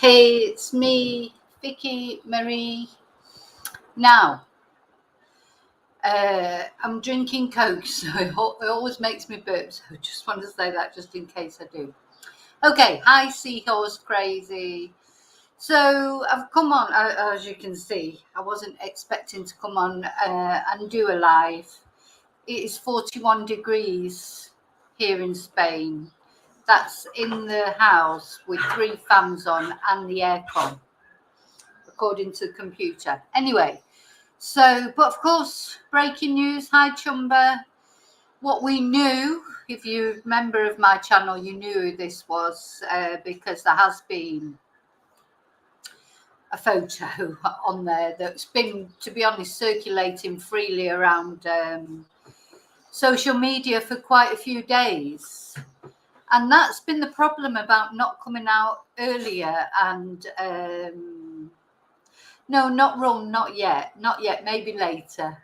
Hey, it's me, Vicky Marie. Now, I'm drinking Coke, so it always makes me burp. So I just want to say that just in case I do. Okay, hi, Seahorse Crazy. So I've come on, as you can see, I wasn't expecting to come on and do a live. It is 41 degrees here in Spain. That's in the house with 3 fans on and the aircon, according to the computer. Anyway, so, but of course, breaking news. Hi, Chumba. What we knew, if you're a member of my channel, you knew who this was because there has been a photo on there that's been, to be honest, circulating freely around social media for quite a few days. And that's been the problem about not coming out earlier and no, not wrong, not yet, maybe later.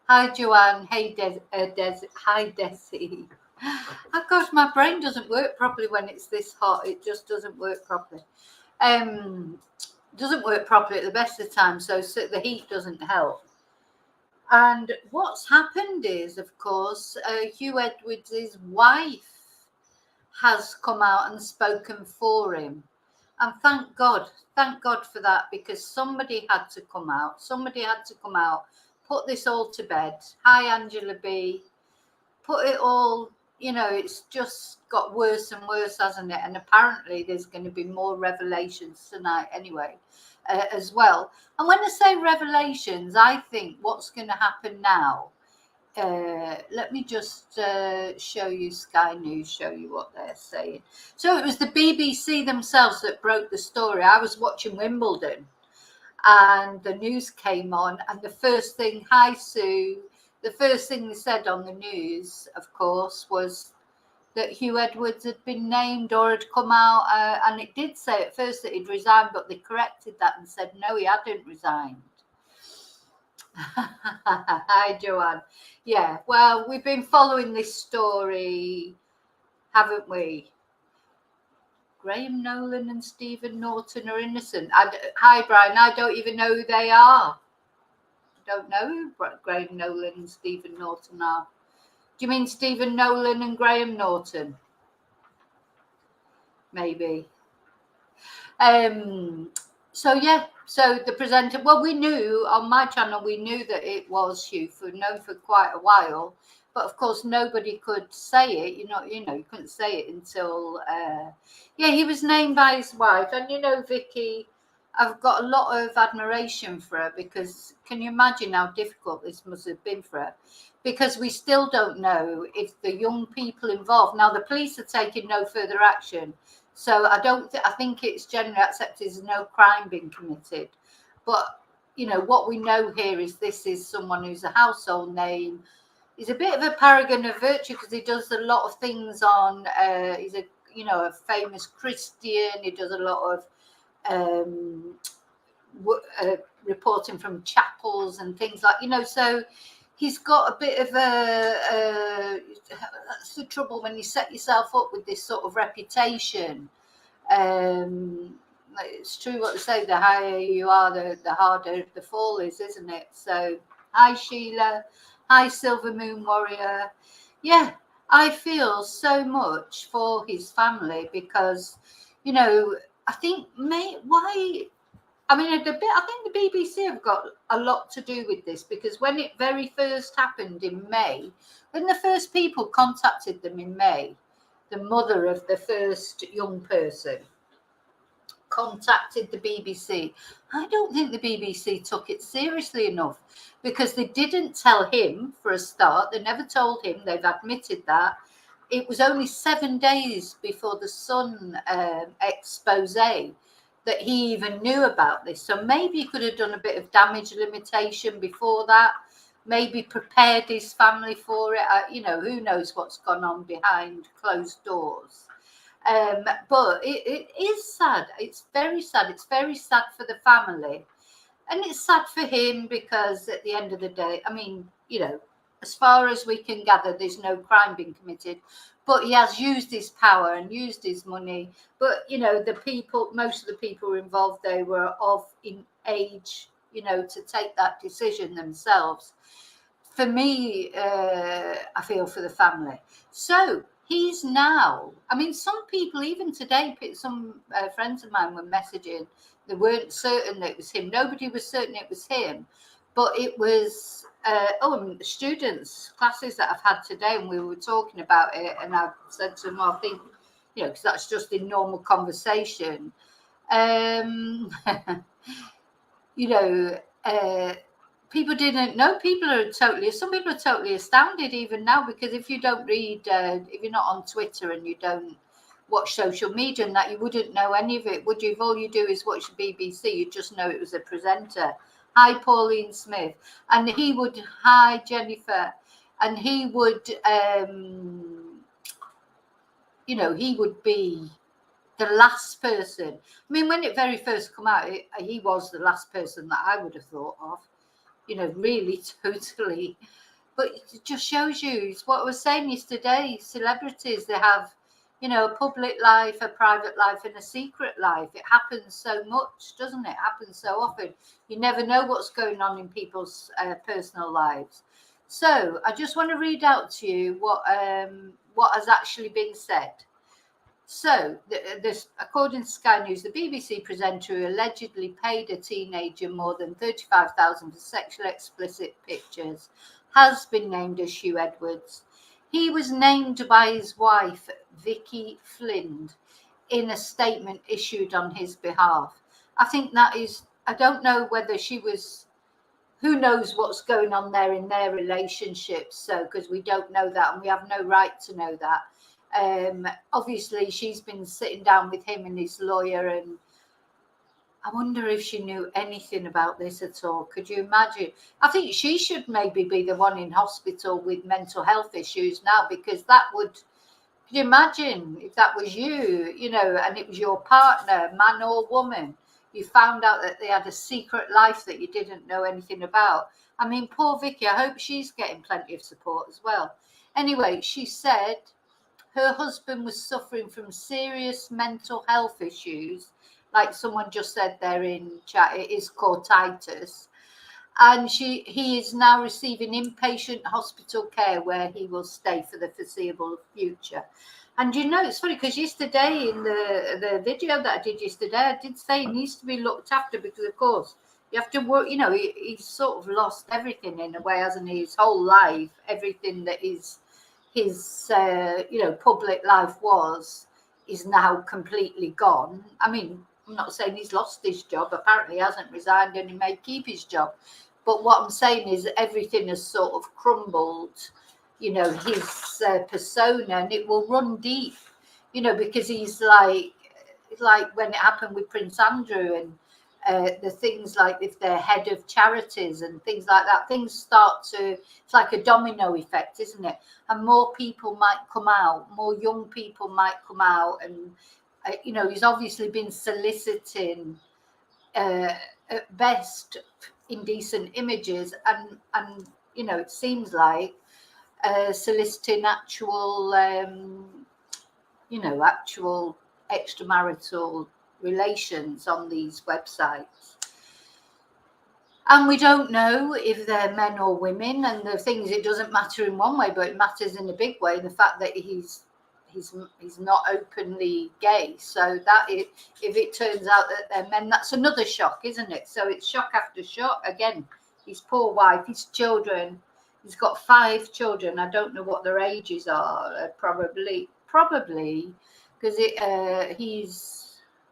Hi, Joanne. Hey, hi, Desi. Oh, gosh, my brain doesn't work properly when it's this hot. It just doesn't work properly. Doesn't work properly at the best of the time, so the heat doesn't help. And what's happened is, of course, Huw Edwards' wife has come out and spoken for him. And thank God for that, because somebody had to come out, put this all to bed. Hi, Angela B. Put it all, it's just got worse and worse, hasn't it? And apparently there's going to be more revelations tonight anyway, as well. And when I say revelations, I think what's going to happen now, let me just show you Sky News, show you what they're saying. So it was the BBC themselves that broke the story. I was watching Wimbledon and the news came on, and the first thing, hi Sue, the first thing they said on the news, of course, was that Huw Edwards had been named or had come out, and it did say at first that he'd resigned, but they corrected that and said no, he hadn't resigned. Hi, Joanne. Yeah, well, we've been following this story, haven't we? Graham Nolan and Stephen Norton are innocent. Hi, Brian. I don't even know who they are. I don't know who Graham Nolan and Stephen Norton are. Do you mean Stephen Nolan and Graham Norton? Maybe. So yeah, so the presenter, well, we knew on my channel, we knew that it was Huw, for quite a while, but of course nobody could say it, you couldn't say it until he was named by his wife. And Vicky, I've got a lot of admiration for her, because can you imagine how difficult this must have been for her? Because we still don't know if the young people involved, now the police are taking no further action. So I think it's generally accepted as no crime being committed. But, what we know here is this is someone who's a household name. He's a bit of a paragon of virtue because he does a lot of things on, he's a famous Christian. He does a lot of reporting from chapels and things like, so he's got a bit of that's the trouble when you set yourself up with this sort of reputation. It's true what they say, the higher you are, the harder the fall is, isn't it? So, hi, Sheila. Hi, Silver Moon Warrior. Yeah, I feel so much for his family because, I think, I think the BBC have got a lot to do with this, because when it very first happened in May, when the first people contacted them in May, the mother of the first young person contacted the BBC. I don't think the BBC took it seriously enough, because they didn't tell him for a start. They never told him. They've admitted that. It was only 7 days before the Sun expose that he even knew about this. So maybe he could have done a bit of damage limitation before that, maybe prepared his family for it. Who knows what's gone on behind closed doors. But it is sad. It's very sad. It's very sad for the family. And it's sad for him because at the end of the day, as far as we can gather, there's no crime being committed. But he has used his power and used his money. But, you know, the people, most of the people who were involved, they were of in age, you know, to take that decision themselves. For me, I feel for the family. So he's now, I mean, some people, even today, some friends of mine were messaging, they weren't certain that it was him. Nobody was certain it was him. But it was, students, classes that I've had today, and we were talking about it, and I said to them, I think, you know, because that's just in normal conversation. You know, people didn't know. Some people are totally astounded even now, because if you don't read, if you're not on Twitter and you don't watch social media and that, you wouldn't know any of it, would you? If all you do is watch the BBC, you'd just know it was a presenter. Hi, Pauline Smith. And he would, hi, Jennifer. And he would, you know, he would be the last person. I mean, when it very first come out, he was the last person that I would have thought of, you know, really, totally. But it just shows you, it's what I was saying yesterday, celebrities, they have, you know, a public life, a private life, and a secret life. It happens so much, doesn't it? It happens so often. You never know what's going on in people's personal lives. So I just want to read out to you what has actually been said. So, according to Sky News, the BBC presenter who allegedly paid a teenager more than $35,000 for sexually explicit pictures has been named as Huw Edwards. He was named by his wife, Vicky Flynn, in a statement issued on his behalf. I think that is, I don't know whether she was, who knows what's going on there in their relationship, so, because we don't know that and we have no right to know that. Obviously she's been sitting down with him and his lawyer, and I wonder if she knew anything about this at all. Could you imagine? I think she should maybe be the one in hospital with mental health issues now, because that would, could you imagine if that was you, you know, and it was your partner, man or woman, you found out that they had a secret life that you didn't know anything about. I mean, poor Vicky, I hope she's getting plenty of support as well. Anyway, she said her husband was suffering from serious mental health issues, like someone just said there in chat, it is cortitis. And he is now receiving inpatient hospital care where he will stay for the foreseeable future. And you know, it's funny because yesterday in the video that I did yesterday, I did say he needs to be looked after, because of course you have to work, you know, he's sort of lost everything in a way, hasn't he? His whole life, everything that is his you know, public life is now completely gone. I mean, I'm not saying he's lost his job, apparently he hasn't resigned and he may keep his job, but what I'm saying is everything has sort of crumbled, you know, his persona, and it will run deep, you know, because he's like when it happened with Prince Andrew and the things like if they're head of charities and things like that, things start to, it's like a domino effect, isn't it? And more people might come out, more young people might come out, and you know, he's obviously been soliciting at best indecent images, and you know, it seems like soliciting actual you know, actual extramarital relations on these websites. And we don't know if they're men or women, and the thing is, it doesn't matter in one way, but it matters in a big way, the fact that he's not openly gay. So that if it turns out that they're men, that's another shock, isn't it? So it's shock after shock. Again, his poor wife, his children, he's got 5 children. I don't know what their ages are, probably because he's,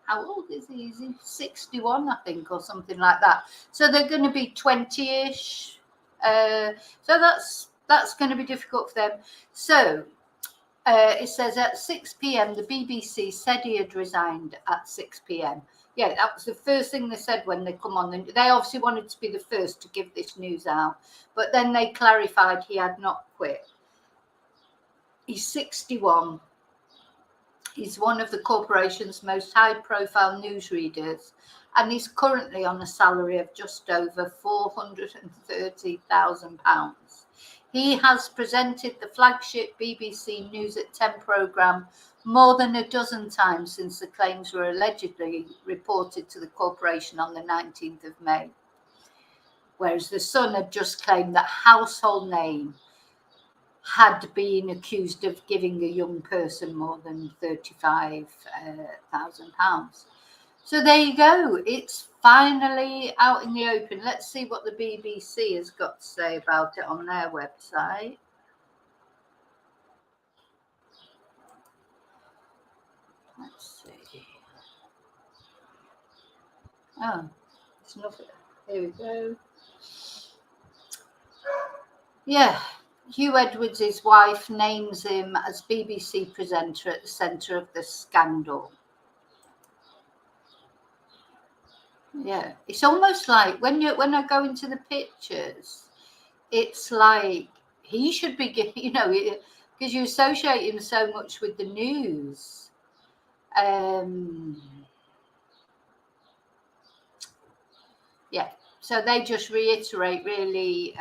how old is he? Is he 61, I think, or something like that? So they're going to be 20-ish. So that's going to be difficult for them. So it says at 6 p.m. the BBC said he had resigned at 6 p.m. Yeah, that was the first thing they said when they come on. They obviously wanted to be the first to give this news out, but then they clarified he had not quit. He's 61. He's one of the corporation's most high-profile newsreaders, and he's currently on a salary of just over £430,000. He has presented the flagship BBC News at 10 programme more than a dozen times since the claims were allegedly reported to the corporation on the 19th of May. Whereas the Sun had just claimed that household name had been accused of giving a young person more than £35,000. So there you go. It's finally out in the open. Let's see what the BBC has got to say about it on their website. Let's see. Oh, it's nothing. Here we go. Yeah. Huw Edwards' wife names him as BBC presenter at the centre of the scandal. Yeah, it's almost like when I go into the pictures, it's like he should be getting, because you associate him so much with the news. Yeah, so they just reiterate really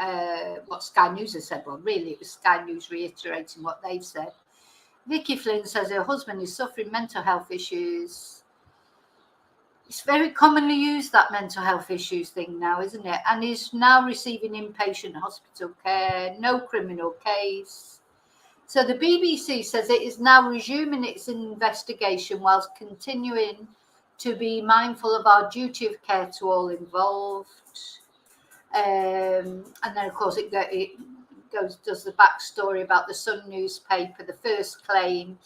what Sky News has said. Well, really, it was Sky News reiterating what they've said. Vicky Flynn says her husband is suffering mental health issues. It's very commonly used, that mental health issues thing now, isn't it? And is now receiving inpatient hospital care, no criminal case. So the BBC says it is now resuming its investigation whilst continuing to be mindful of our duty of care to all involved. And then, of course, it does the backstory about the Sun newspaper, the first claim,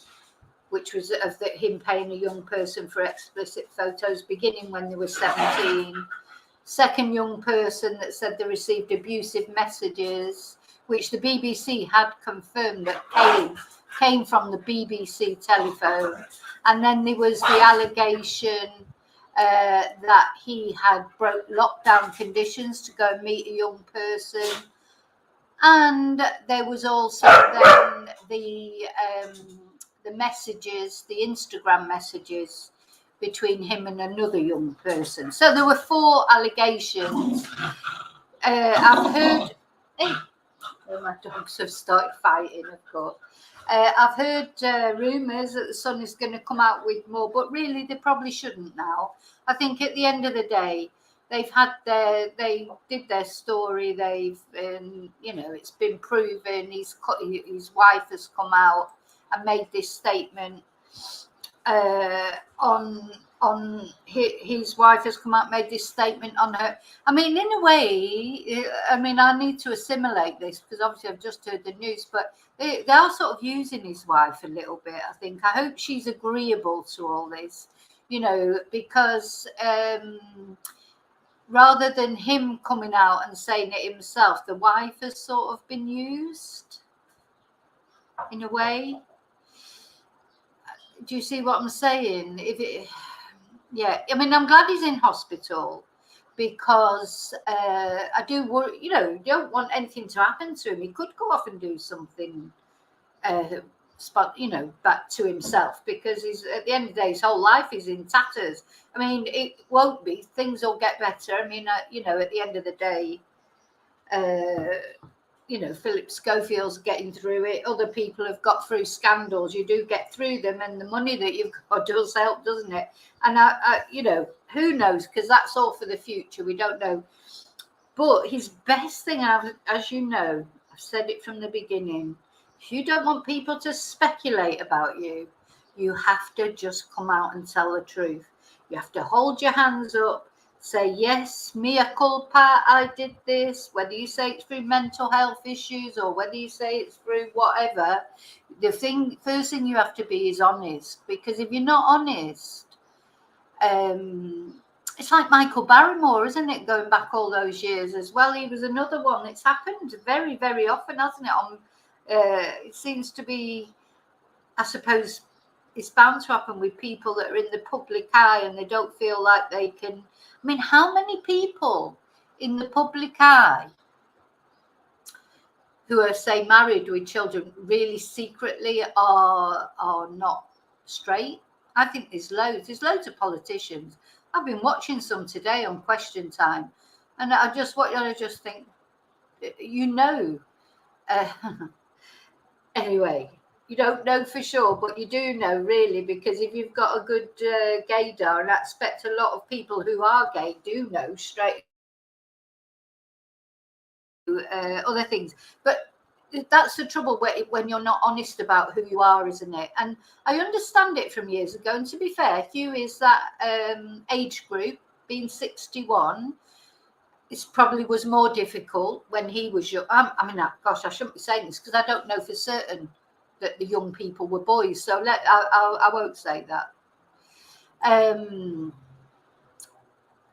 which was of him paying a young person for explicit photos beginning when they were 17. Second young person that said they received abusive messages, which the BBC had confirmed that came from the BBC telephone. And then there was the allegation that he had broke lockdown conditions to go and meet a young person. And there was also then the messages, the Instagram messages between him and another young person. So there were 4 allegations. I've heard, my dogs have started fighting, of course. I've heard rumours that the Sun is going to come out with more, but really they probably shouldn't now. I think at the end of the day, they did their story. It's been proven. His wife has come out and made this statement his wife has come out and made this statement on her. I mean, in a way, I need to assimilate this because obviously I've just heard the news, but they are sort of using his wife a little bit, I think. I hope she's agreeable to all this, because rather than him coming out and saying it himself, the wife has sort of been used in a way. Do you see what I'm saying? I'm glad he's in hospital because I do worry, you don't want anything to happen to him. He could go off and do something, back to himself because he's at the end of the day, his whole life is in tatters. I mean, it won't be. Things will get better. I mean, at the end of the day, Philip Schofield's getting through it. Other people have got through scandals. You do get through them, and the money that you've got does help, doesn't it? And who knows? Because that's all for the future. We don't know. But his best thing, as you know, I've said it from the beginning. If you don't want people to speculate about you, you have to just come out and tell the truth. You have to hold your hands up. Say, yes, mea culpa, I did this, whether you say it's through mental health issues or whether you say it's through whatever, first thing you have to be is honest, because if you're not honest, it's like Michael Barrymore, isn't it, going back all those years as well? He was another one. It's happened very, very often, hasn't it? It seems to be, I suppose, it's bound to happen with people that are in the public eye and they don't feel like they can. I mean, how many people in the public eye who are, say, married with children really secretly are not straight? I think there's loads. There's loads of politicians. I've been watching some today on Question Time, and I just think, Anyway, you don't know for sure, but you do know really, because if you've got a good gaydar, and I expect a lot of people who are gay do know straight other things. But that's the trouble when you're not honest about who you are, isn't it? And I understand it from years ago. And to be fair, Huw is that age group, being 61. It probably was more difficult when he was young. I mean, gosh, I shouldn't be saying this because I don't know for certain that the young people were boys. So I won't say that.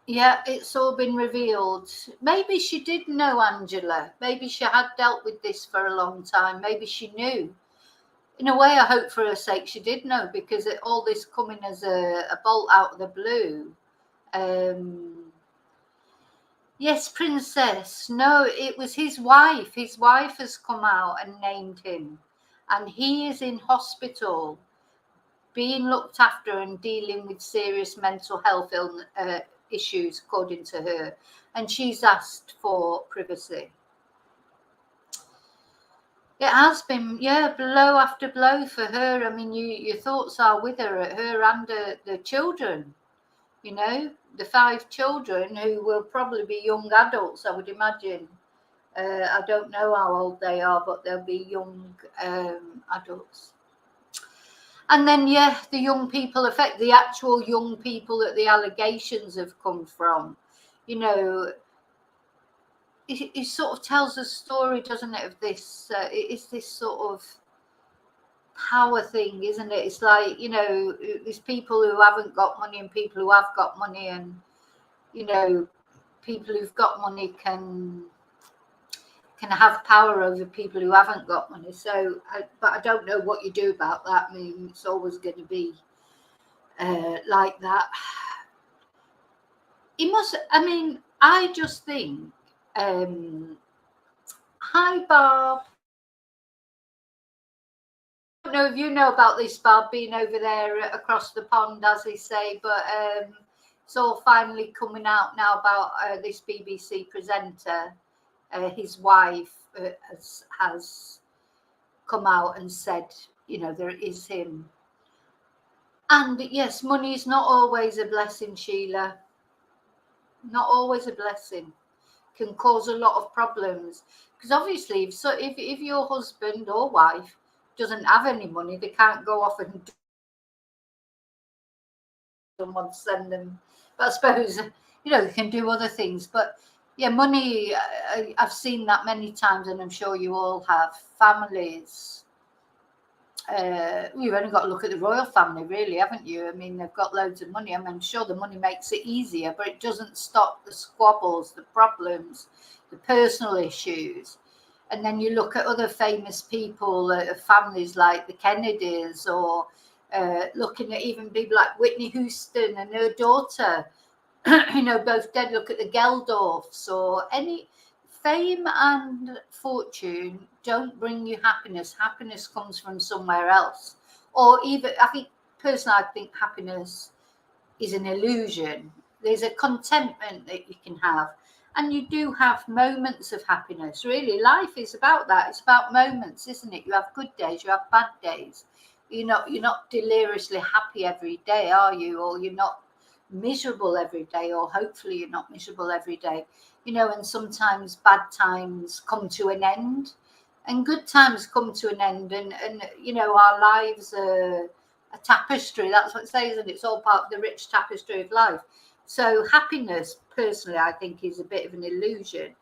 Yeah, it's all been revealed. Maybe she did know Angela. Maybe she had dealt with this for a long time. Maybe she knew. In a way, I hope for her sake she did know, because all this coming as a bolt out of the blue. Yes, Princess. No, it was his wife. His wife has come out and named him. And he is in hospital, being looked after and dealing with serious mental health issues, according to her. And she's asked for privacy. It has been, yeah, blow after blow for her. I mean, your thoughts are with her and the children. You know, the 5 children who will probably be young adults, I would imagine. I don't know how old they are, but they'll be young adults. And then, yeah, the young people the actual young people that the allegations have come from. You know, it sort of tells a story, doesn't it, of this, it's this sort of power thing, isn't it? It's like, you know, there's people who haven't got money and people who have got money, and, you know, people who've got money can have power over people who haven't got money. So, but I don't know what you do about that. I mean, it's always going to be like that. He must, I mean, I just think, hi, Bob. I don't know if you know about this, Bob, being over there across the pond, as they say, but it's all finally coming out now about this BBC presenter. His wife has come out and said, you know, there is him. And yes, money is not always a blessing, Sheila. Not always a blessing. Can cause a lot of problems. Because obviously, if your husband or wife doesn't have any money, they can't go off and someone send them. But I suppose, you know, they can do other things. But yeah, money, I've seen that many times, and I'm sure you all have. Families, you've only got to look at the royal family, really, haven't you? I mean, they've got loads of money. I mean, I'm sure the money makes it easier, but it doesn't stop the squabbles, the problems, the personal issues. And then you look at other famous people, families like the Kennedys, or looking at even people like Whitney Houston and her daughter, you know, both dead. Look at the Geldorfs, or any fame and fortune don't bring you happiness. Happiness comes from somewhere else. Or even, I think, personally, I think happiness is an illusion. There's a contentment that you can have. And you do have moments of happiness. Really, life is about that. It's about moments, isn't it? You have good days, you have bad days. You're not deliriously happy every day, are you? Or you're not miserable every day, or hopefully you're not miserable every day. You know, and sometimes bad times come to an end and good times come to an end. And you know, our lives are a tapestry. That's what it says, and it's all part of the rich tapestry of life. So happiness, personally, I think is a bit of an illusion.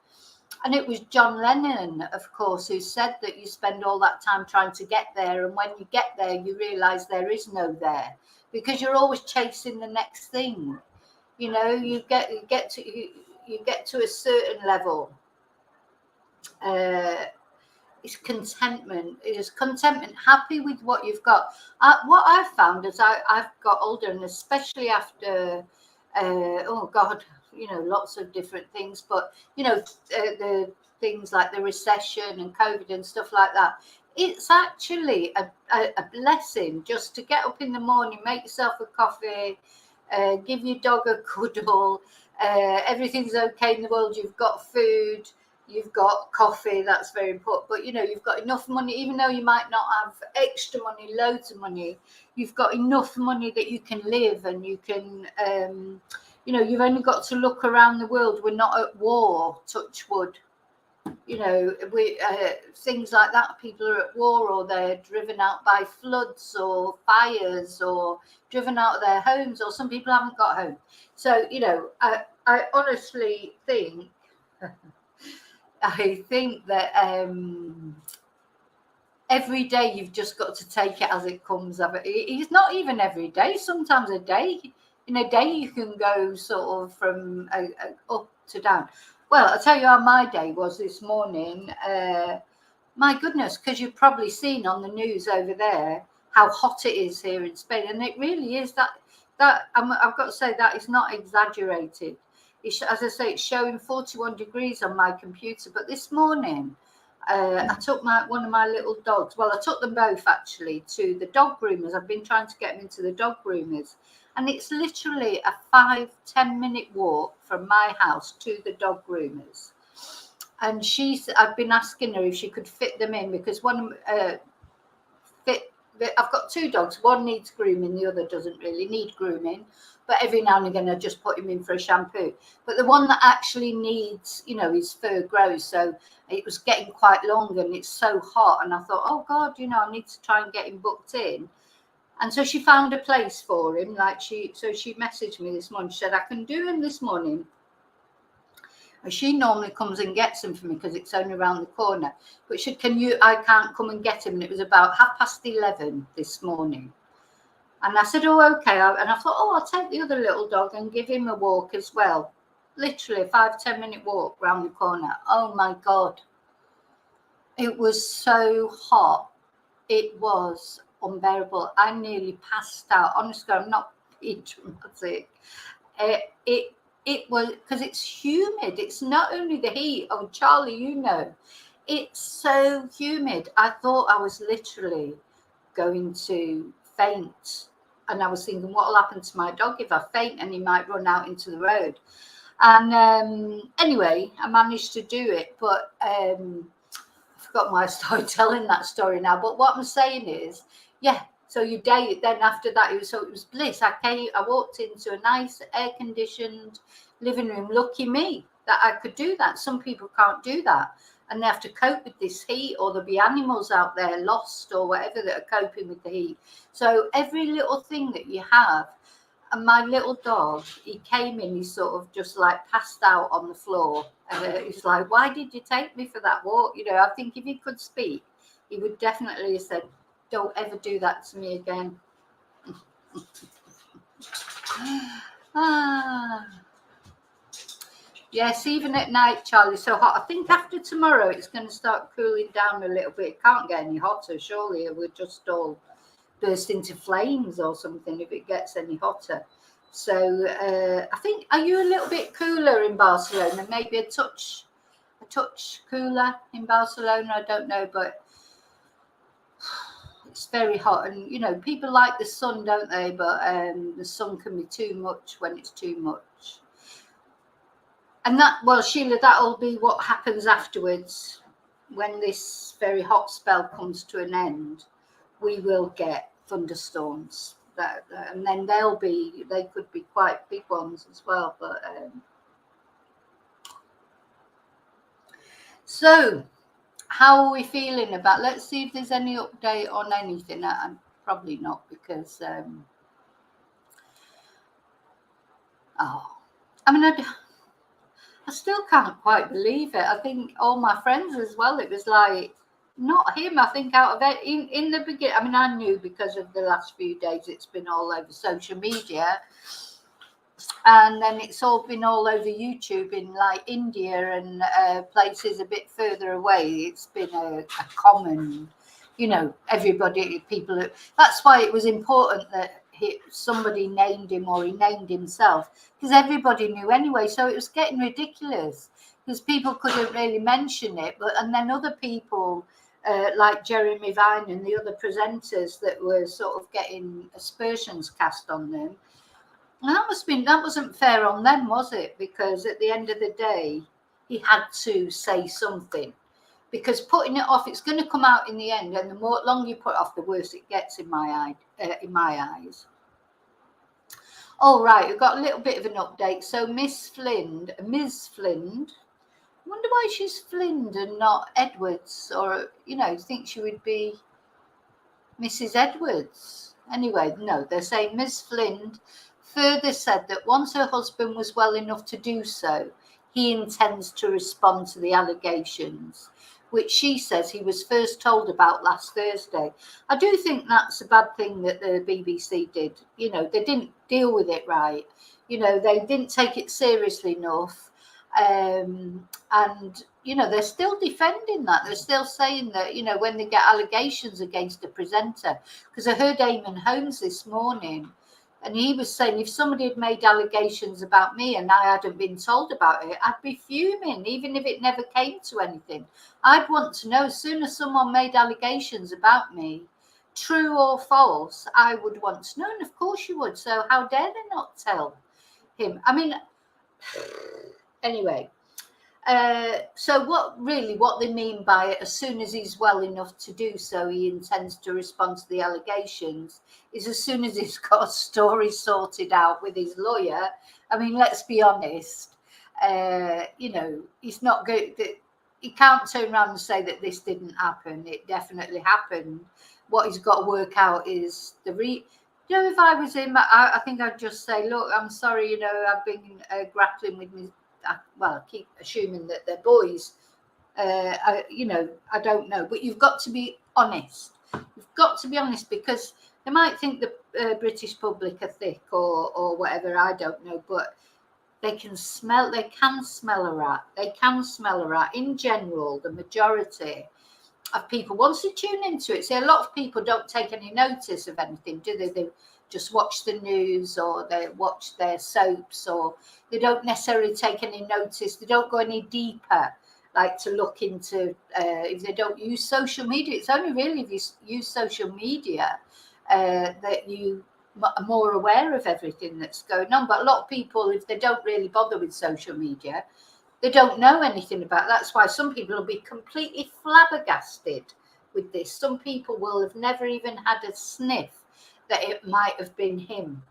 And it was John Lennon, of course, who said that you spend all that time trying to get there, and when you get there, you realize there is no there, because you're always chasing the next thing. You know, you get to a certain level. It's contentment. It is contentment, happy with what you've got. What I've found as I've got older, and especially after, oh God, you know, lots of different things, but, you know, the things like the recession and COVID and stuff like that, it's actually a blessing just to get up in the morning, make yourself a coffee, give your dog a cuddle, everything's okay in the world, you've got food, you've got coffee, that's very important, but you've got enough money, even though you might not have extra money, loads of money, you've got enough money that you can live, and you can you've only got to look around the world. We're not at war, touch wood. We things like that, people are at war, or they're driven out by floods or fires, or driven out of their homes, or some people haven't got home. So I honestly think that every day you've just got to take it as it comes. It's not even every day. Sometimes in a day you can go sort of from up to down. Well, I'll tell you how my day was this morning. My goodness, because you've probably seen on the news over there how hot it is here in Spain, and it really is that I've got to say that is not exaggerated. As I say, it's showing 41 degrees on my computer. But this morning, I took one of my little dogs. Well, I took them both actually to the dog groomers. I've been trying to get them into the dog groomers, and it's literally a 5-10 minute walk from my house to the dog groomers. And I've been asking her if she could fit them in, because I've got two dogs. One needs grooming, the other doesn't really need grooming. But every now and again, I just put him in for a shampoo. But the one that actually needs, his fur grows. So it was getting quite long, and it's so hot. And I thought, oh God, I need to try and get him booked in. And so she found a place for him. So she messaged me this morning. She said, I can do him this morning. And she normally comes and gets him for me because it's only around the corner. But she said, I can't come and get him. And it was about 11:30 this morning. And I said, oh, okay. And I thought, I'll take the other little dog and give him a walk as well. Literally a 5-10 minute walk round the corner. Oh my God. It was so hot. It was unbearable. I nearly passed out. Honestly, I'm not being dramatic. It was, because it's humid. It's not only the heat. Oh, Charlie, it's so humid. I thought I was literally going to faint. And I was thinking, what will happen to my dog if I faint, and he might run out into the road. And anyway, I managed to do it. But I forgot why I started telling that story now. But what I'm saying is, so your day, then after that, it was bliss. I walked into a nice air-conditioned living room. Lucky me that I could do that. Some people can't do that, and they have to cope with this heat, or there'll be animals out there lost or whatever that are coping with the heat. So every little thing that you have, and my little dog, he came in, he sort of just like passed out on the floor. And he's like, why did you take me for that walk? I think if he could speak, he would definitely have said, don't ever do that to me again. Yes, even at night, Charlie, so hot. I think after tomorrow it's going to start cooling down a little bit. It can't get any hotter, surely. It would just all burst into flames or something if it gets any hotter. So I think, are you a little bit cooler in Barcelona? Maybe a touch cooler in Barcelona? I don't know, but it's very hot. And, people like the sun, don't they? But the sun can be too much when it's too much. And Sheila, that'll be what happens afterwards. When this very hot spell comes to an end, we will get thunderstorms. And then they could be quite big ones as well. But so, how are we feeling about? Let's see if there's any update on anything. Probably not, because I still can't quite believe it. I think all my friends as well, it was like, not him. I think out of it, in the beginning, I knew because of the last few days it's been all over social media. And then it's all been all over YouTube in like India and places a bit further away. It's been a common, that's why it was important that somebody named him, or he named himself, because everybody knew anyway. So it was getting ridiculous because people couldn't really mention it. And then other people like Jeremy Vine and the other presenters that were sort of getting aspersions cast on them. And that wasn't fair on them, was it? Because at the end of the day, he had to say something, because putting it off, it's going to come out in the end, and the longer you put it off, the worse it gets in my eyes. All right, we've got a little bit of an update. So Ms. Flynn, I wonder why she's Flynn and not Edwards, or, you know, think she would be Mrs. Edwards. Anyway, no, they're saying Ms. Flynn further said that once her husband was well enough to do so, he intends to respond to the allegations, which she says he was first told about last Thursday. I do think that's a bad thing that the BBC did. You know, they didn't deal with it right. You know, they didn't take it seriously enough. And, you know, they're still defending that. They're still saying that, you know, when they get allegations against a presenter, because I heard Eamon Holmes this morning, and he was saying if somebody had made allegations about me and I hadn't been told about it, I'd be fuming, even if it never came to anything. I'd want to know, as soon as someone made allegations about me, true or false, I would want to know. And of course you would. So how dare they not tell him? I mean, anyway, so what they mean by it, as soon as he's well enough to do so, he intends to respond to the allegations, is as soon as he's got a story sorted out with his lawyer. I mean, let's be honest, you know, he's not going to, he can't turn around and say that this didn't happen. It definitely happened. What he's got to work out is you know, if I was him, I think I'd just say, look, I'm sorry, you know, I've been grappling with me. Well, I keep assuming that they're boys. You know, I don't know. But you've got to be honest. You've got to be honest, because they might think the British public are thick or whatever. I don't know. But they can smell a rat. They can smell a rat. In general, the majority of people, once they tune into it, see, a lot of people don't take any notice of anything, do they? They just watch the news, or they watch their soaps, or they don't necessarily take any notice. They don't go any deeper, like to look into, if they don't use social media. It's only really if you use social media that you are more aware of everything that's going on. But a lot of people, if they don't really bother with social media, they don't know anything about it. That's why some people will be completely flabbergasted with this. Some people will have never even had a sniff that it might have been him.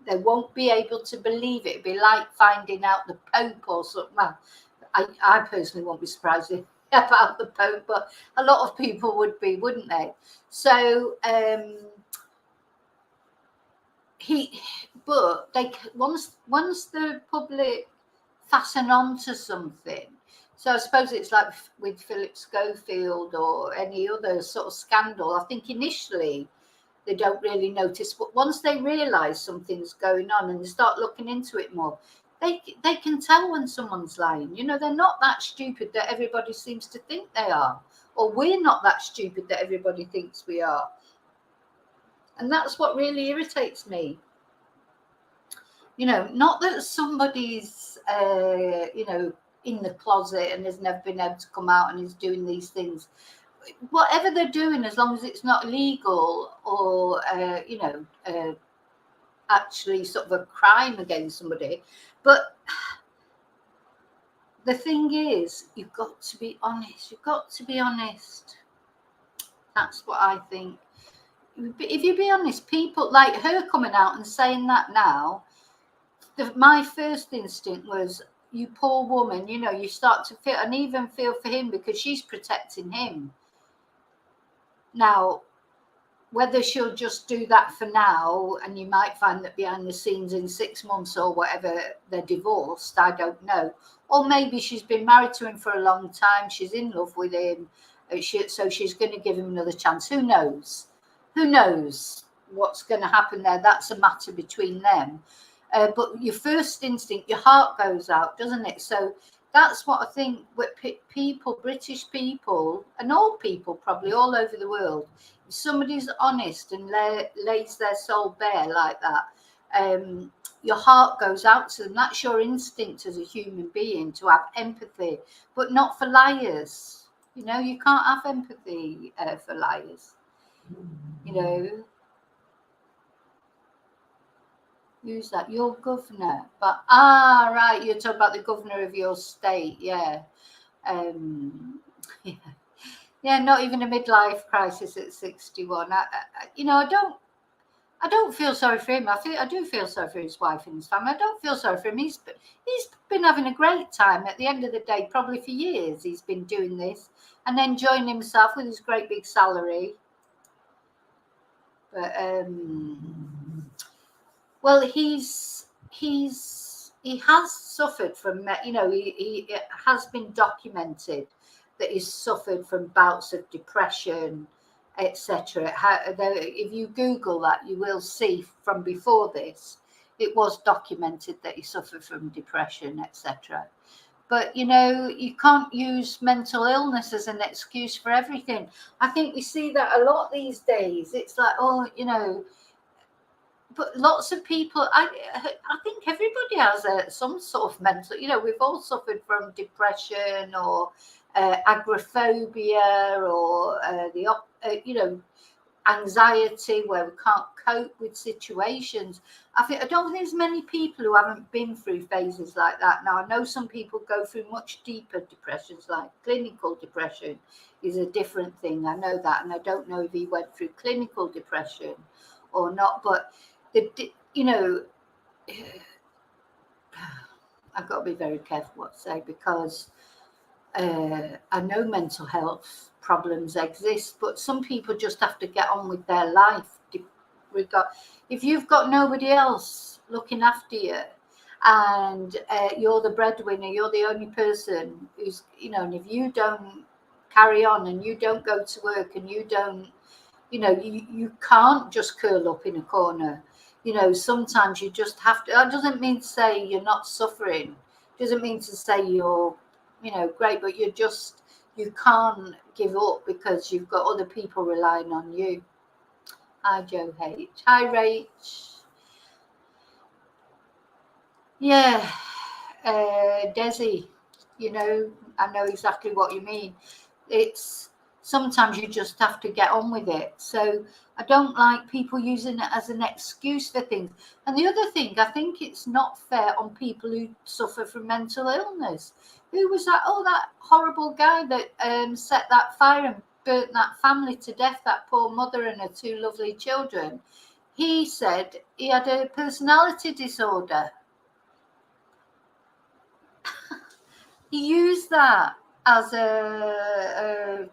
They won't be able to believe it. It'd be like finding out the Pope or something. Well, I personally won't be surprised about the Pope, but a lot of people would be, wouldn't they? So once the public fasten on to something. So I suppose it's like with Philip Schofield or any other sort of scandal. I think initially they don't really notice, but once they realise something's going on and they start looking into it more, they can tell when someone's lying. You know, they're not that stupid that everybody seems to think they are, or we're not that stupid that everybody thinks we are. And that's what really irritates me. You know, not that somebody's, you know, in the closet and has never been able to come out and is doing these things. Whatever they're doing, as long as it's not illegal or, you know, actually sort of a crime against somebody. But the thing is, you've got to be honest. You've got to be honest. That's what I think. If you be honest, people like her coming out and saying that now, my first instinct was, you poor woman, you know, you start to feel, and even feel for him, because she's protecting him. Now, whether she'll just do that for now, and you might find that behind the scenes in 6 months or whatever they're divorced, I don't know. Or maybe she's been married to him for a long time, she's in love with him, so she's going to give him another chance. Who knows? Who knows what's going to happen there? That's a matter between them. But your first instinct, your heart goes out, doesn't it? So that's what I think with people, British people, and all people probably all over the world, if somebody's honest and lays their soul bare like that, your heart goes out to them. That's your instinct as a human being, to have empathy, but not for liars. You know, you can't have empathy for liars. You know, Who's that? Your governor. But right, you're talking about the governor of your state, yeah. Yeah. Yeah, not even a midlife crisis at 61. I don't feel sorry for him. I do feel sorry for his wife and his family. I don't feel sorry for him. He's been having a great time. At the end of the day, probably for years, he's been doing this and enjoying himself with his great big salary. But well, he has suffered from, it has been documented that he's suffered from bouts of depression, etc. If you Google that, you will see from before this, it was documented that he suffered from depression, etc. But, you can't use mental illness as an excuse for everything. I think we see that a lot these days. It's like, but lots of people, I think everybody has some sort of mental, we've all suffered from depression or agoraphobia or anxiety where we can't cope with situations. I don't think there's many people who haven't been through phases like that. Now, I know some people go through much deeper depressions, like clinical depression is a different thing. I know that, and I don't know if he went through clinical depression or not, but I've got to be very careful what to say, because I know mental health problems exist, but some people just have to get on with their life. If you've got nobody else looking after you, and you're the breadwinner, you're the only person who's, and if you don't carry on and you don't go to work and you don't, you can't just curl up in a corner. Sometimes you just have to. That doesn't mean to say you're not suffering. Doesn't mean to say you're, great, but you can't give up because you've got other people relying on you. Hi, Joe H. Hi, Rach. Yeah, Desi, I know exactly what you mean. It's sometimes you just have to get on with it. So I don't like people using it as an excuse for things. And the other thing, I think it's not fair on people who suffer from mental illness. Who was that? Oh, that horrible guy that set that fire and burnt that family to death, that poor mother and her two lovely children. He said he had a personality disorder. He used that as a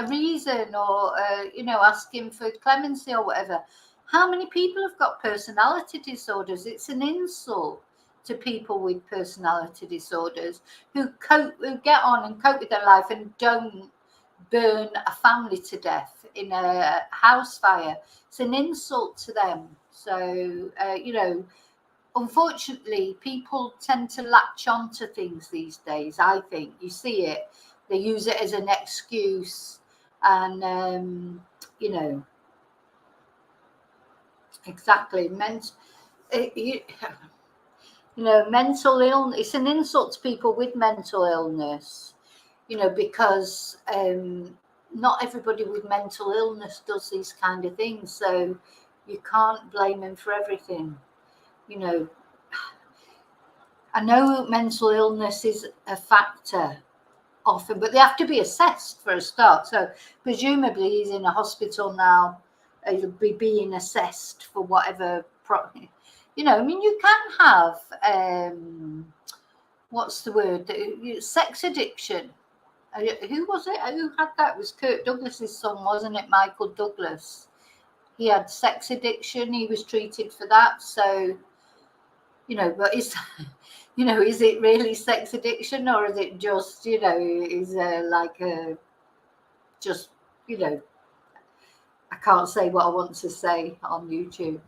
reason, or asking for clemency or whatever. How many people have got personality disorders? It's an insult to people with personality disorders who get on and cope with their life and don't burn a family to death in a house fire. It's an insult to them. So unfortunately, people tend to latch on to things these days. I think you see it. They use it as an excuse, and exactly. Mental illness. It's an insult to people with mental illness. Because not everybody with mental illness does these kind of things. So you can't blame them for everything. I know mental illness is a factor often, but they have to be assessed for a start. So presumably he's in a hospital now. He'll be being assessed for whatever. You can have what's the word? Sex addiction. Who was it? Who had that? It was Kirk Douglas's son, wasn't it? Michael Douglas. He had sex addiction. He was treated for that. So, but is it really sex addiction, or is it just, is like a, just, I can't say what I want to say on YouTube.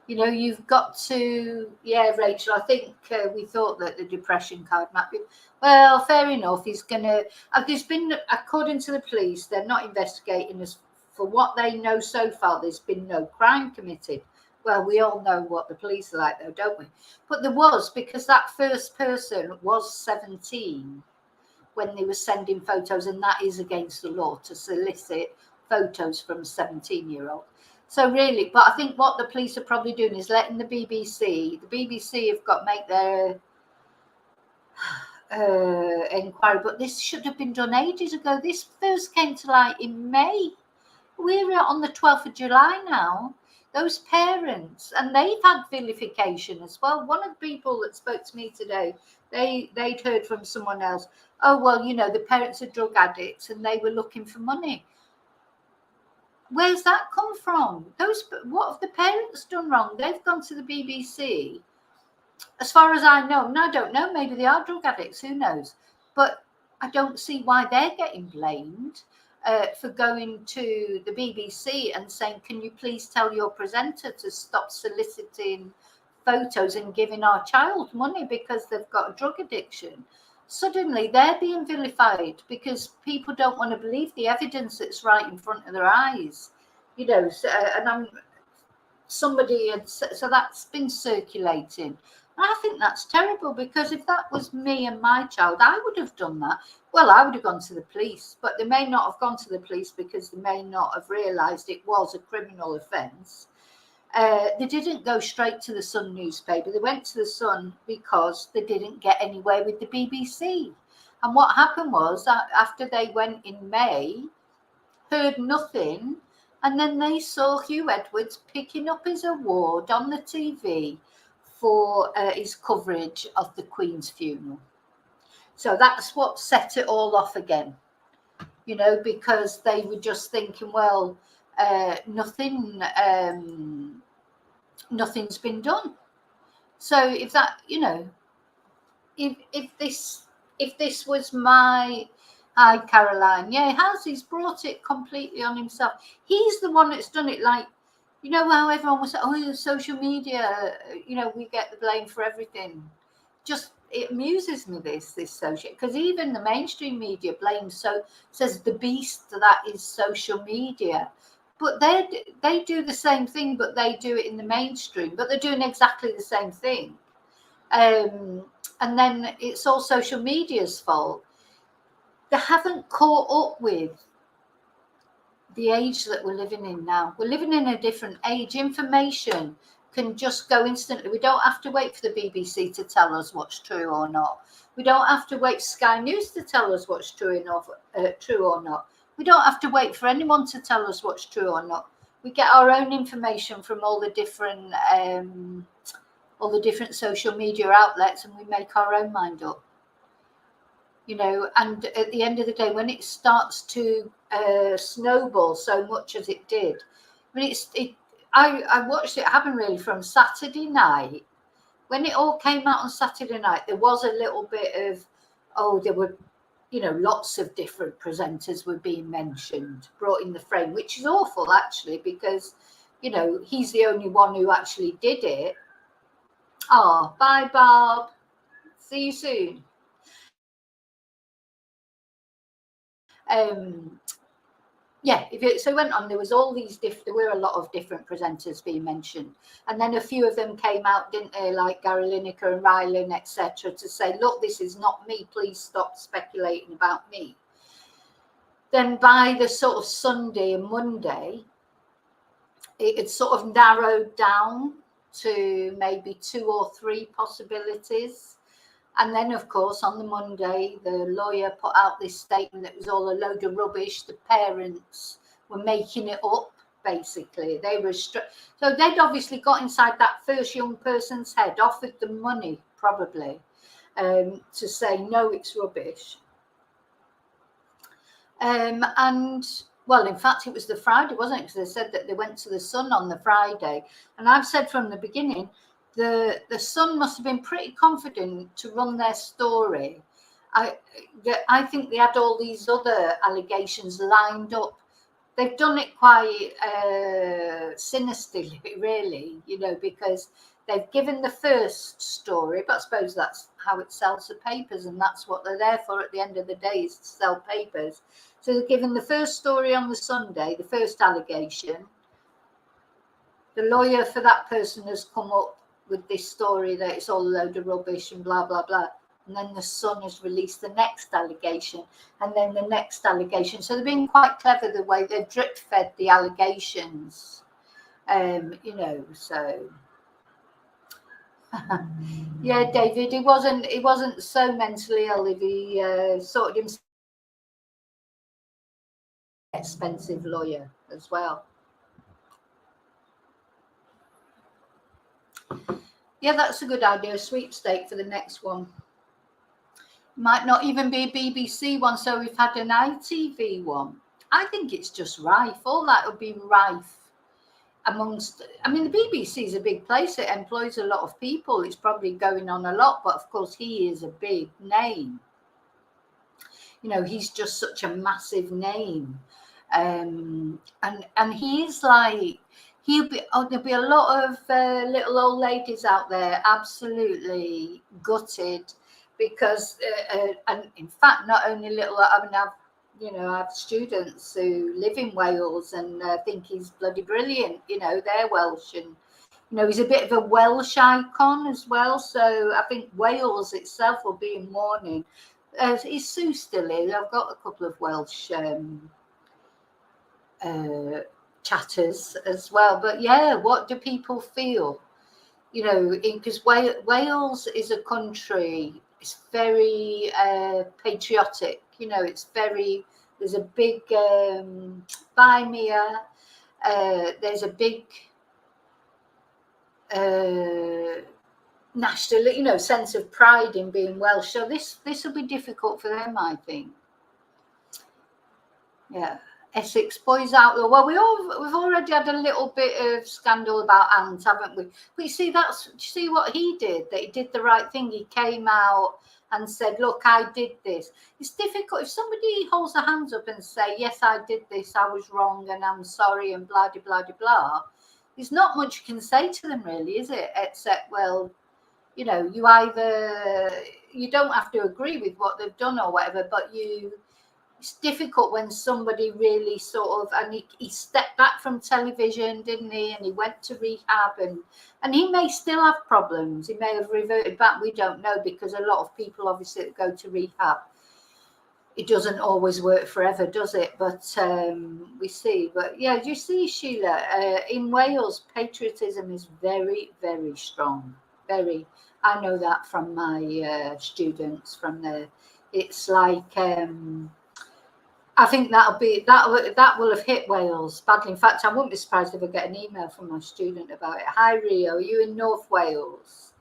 You've got to, Rachel, I think we thought that the depression card might be, well, fair enough. He's going to, there's been, according to the police, they're not investigating us. For what they know so far, there's been no crime committed. Well, we all know what the police are like, though, don't we? But there was, because that first person was 17 when they were sending photos, and that is against the law to solicit photos from a 17-year-old. So really, but I think what the police are probably doing is letting the BBC have got to make their inquiry, but this should have been done ages ago. This first came to light in May. We're on the 12th of July now. Those parents, and they've had vilification as well. One of the people that spoke to me today, they'd heard from someone else, oh, well, you know, the parents are drug addicts and they were looking for money. Where's that come from? What have the parents done wrong? They've gone to the BBC. As far as I know, and I don't know, maybe they are drug addicts, who knows? But I don't see why they're getting blamed for going to the BBC and saying, can you please tell your presenter to stop soliciting photos and giving our child money because they've got a drug addiction? Suddenly they're being vilified because people don't want to believe the evidence that's right in front of their eyes. You know, and somebody had, so that's been circulating. I think that's terrible, because if that was me and my child, I would have done that. Well, I would have gone to the police, but they may not have gone to the police because they may not have realised it was a criminal offence. They didn't go straight to the Sun newspaper. They went to the Sun because they didn't get anywhere with the BBC. And what happened was that after they went in May, heard nothing, and then they saw Huw Edwards picking up his award on the TV for his coverage of the Queen's funeral. So that's what set it all off again, you know, because they were just thinking, well, nothing's been done. So if that, you know, if this was my, hi Caroline, yeah, he's brought it completely on himself. He's the one that's done it. Like, you know how everyone was, oh, social media, you know, we get the blame for everything. Just, it amuses me, this social, because even the mainstream media says the beast that is social media. But they do the same thing, but they do it in the mainstream, but they're doing exactly the same thing. And then it's all social media's fault. They haven't caught up with the age that we're living in now. We're living in a different age. Information can just go instantly. We don't have to wait for the BBC to tell us what's true or not. We don't have to wait for Sky News to tell us what's true or not. We don't have to wait for anyone to tell us what's true or not. We get our own information from all the different social media outlets, and we make our own mind up. You know, and at the end of the day, when it starts to snowball so much as it did, I mean, I watched it happen really from Saturday night. When it all came out on Saturday night, there was a little bit of, there were, you know, lots of different presenters were being mentioned, brought in the frame, which is awful, actually, because, you know, he's the only one who actually did it. Oh, bye, Bob. See you soon. So it went on. There was all these there were a lot of different presenters being mentioned, and then a few of them came out, didn't they, like Gary Lineker and Rylan, etc., to say, look, this is not me, please stop speculating about me. Then by the sort of Sunday and Monday, it had sort of narrowed down to maybe 2 or 3 possibilities. And then, of course, on the Monday, the lawyer put out this statement that was all a load of rubbish. The parents were making it up, basically. They were so they'd obviously got inside that first young person's head, offered them money, probably, to say, no, it's rubbish. And, well, in fact, it was the Friday, wasn't it? Because they said that they went to the Sun on the Friday. And I've said from the beginning, the Sun must have been pretty confident to run their story. I think they had all these other allegations lined up. They've done it quite sinisterly, really, you know, because they've given the first story, but I suppose that's how it sells the papers, and that's what they're there for at the end of the day, is to sell papers. So they've given the first story on the Sunday, the first allegation. The lawyer for that person has come up with this story that it's all a load of rubbish and blah, blah, blah. And then the Sun has released the next allegation, and then the next allegation. So they've been quite clever the way they've drip fed the allegations. You know, so yeah, David, he wasn't so mentally ill if he sorted himself an expensive lawyer as well. Yeah, that's a good idea. A sweepstake for the next one. Might not even be a BBC one, so we've had an ITV one. I think it's just rife. All that would be rife amongst. I mean, the BBC is a big place. It employs a lot of people. It's probably going on a lot, but of course, he is a big name. You know, he's just such a massive name, and he's like. There'll be a lot of little old ladies out there absolutely gutted because, and in fact, not only little, I mean, I have students who live in Wales and think he's bloody brilliant. You know, they're Welsh, and you know, he's a bit of a Welsh icon as well. So I think Wales itself will be in mourning. Is Sue still here? I've got a couple of Welsh chatters as well, but yeah, what do people feel? You know, because Wales is a country, it's very patriotic. You know, it's very, there's a big buy Mia, there's a big national, you know, sense of pride in being Welsh. So this will be difficult for them, I think. Yeah. Essex Boys Outlaw. Well, we've already had a little bit of scandal about Ant, haven't we? But you see, see what he did. That he did the right thing. He came out and said, "Look, I did this." It's difficult if somebody holds their hands up and say, "Yes, I did this. I was wrong, and I'm sorry," and blah blah blah blah blah. There's not much you can say to them, really, is it? Except, well, you know, you don't have to agree with what they've done or whatever, but it's difficult when somebody really sort of, and he stepped back from television, didn't he? And he went to rehab, and he may still have problems. He may have reverted back. We don't know, because a lot of people obviously that go to rehab, it doesn't always work forever, does it? But we see. But yeah, you see, Sheila, in Wales, patriotism is very, very strong. Very. I know that from my students from there. It's like. I think that will have hit Wales badly. In fact, I wouldn't be surprised if I get an email from my student about it. Hi Rio, are you in North Wales?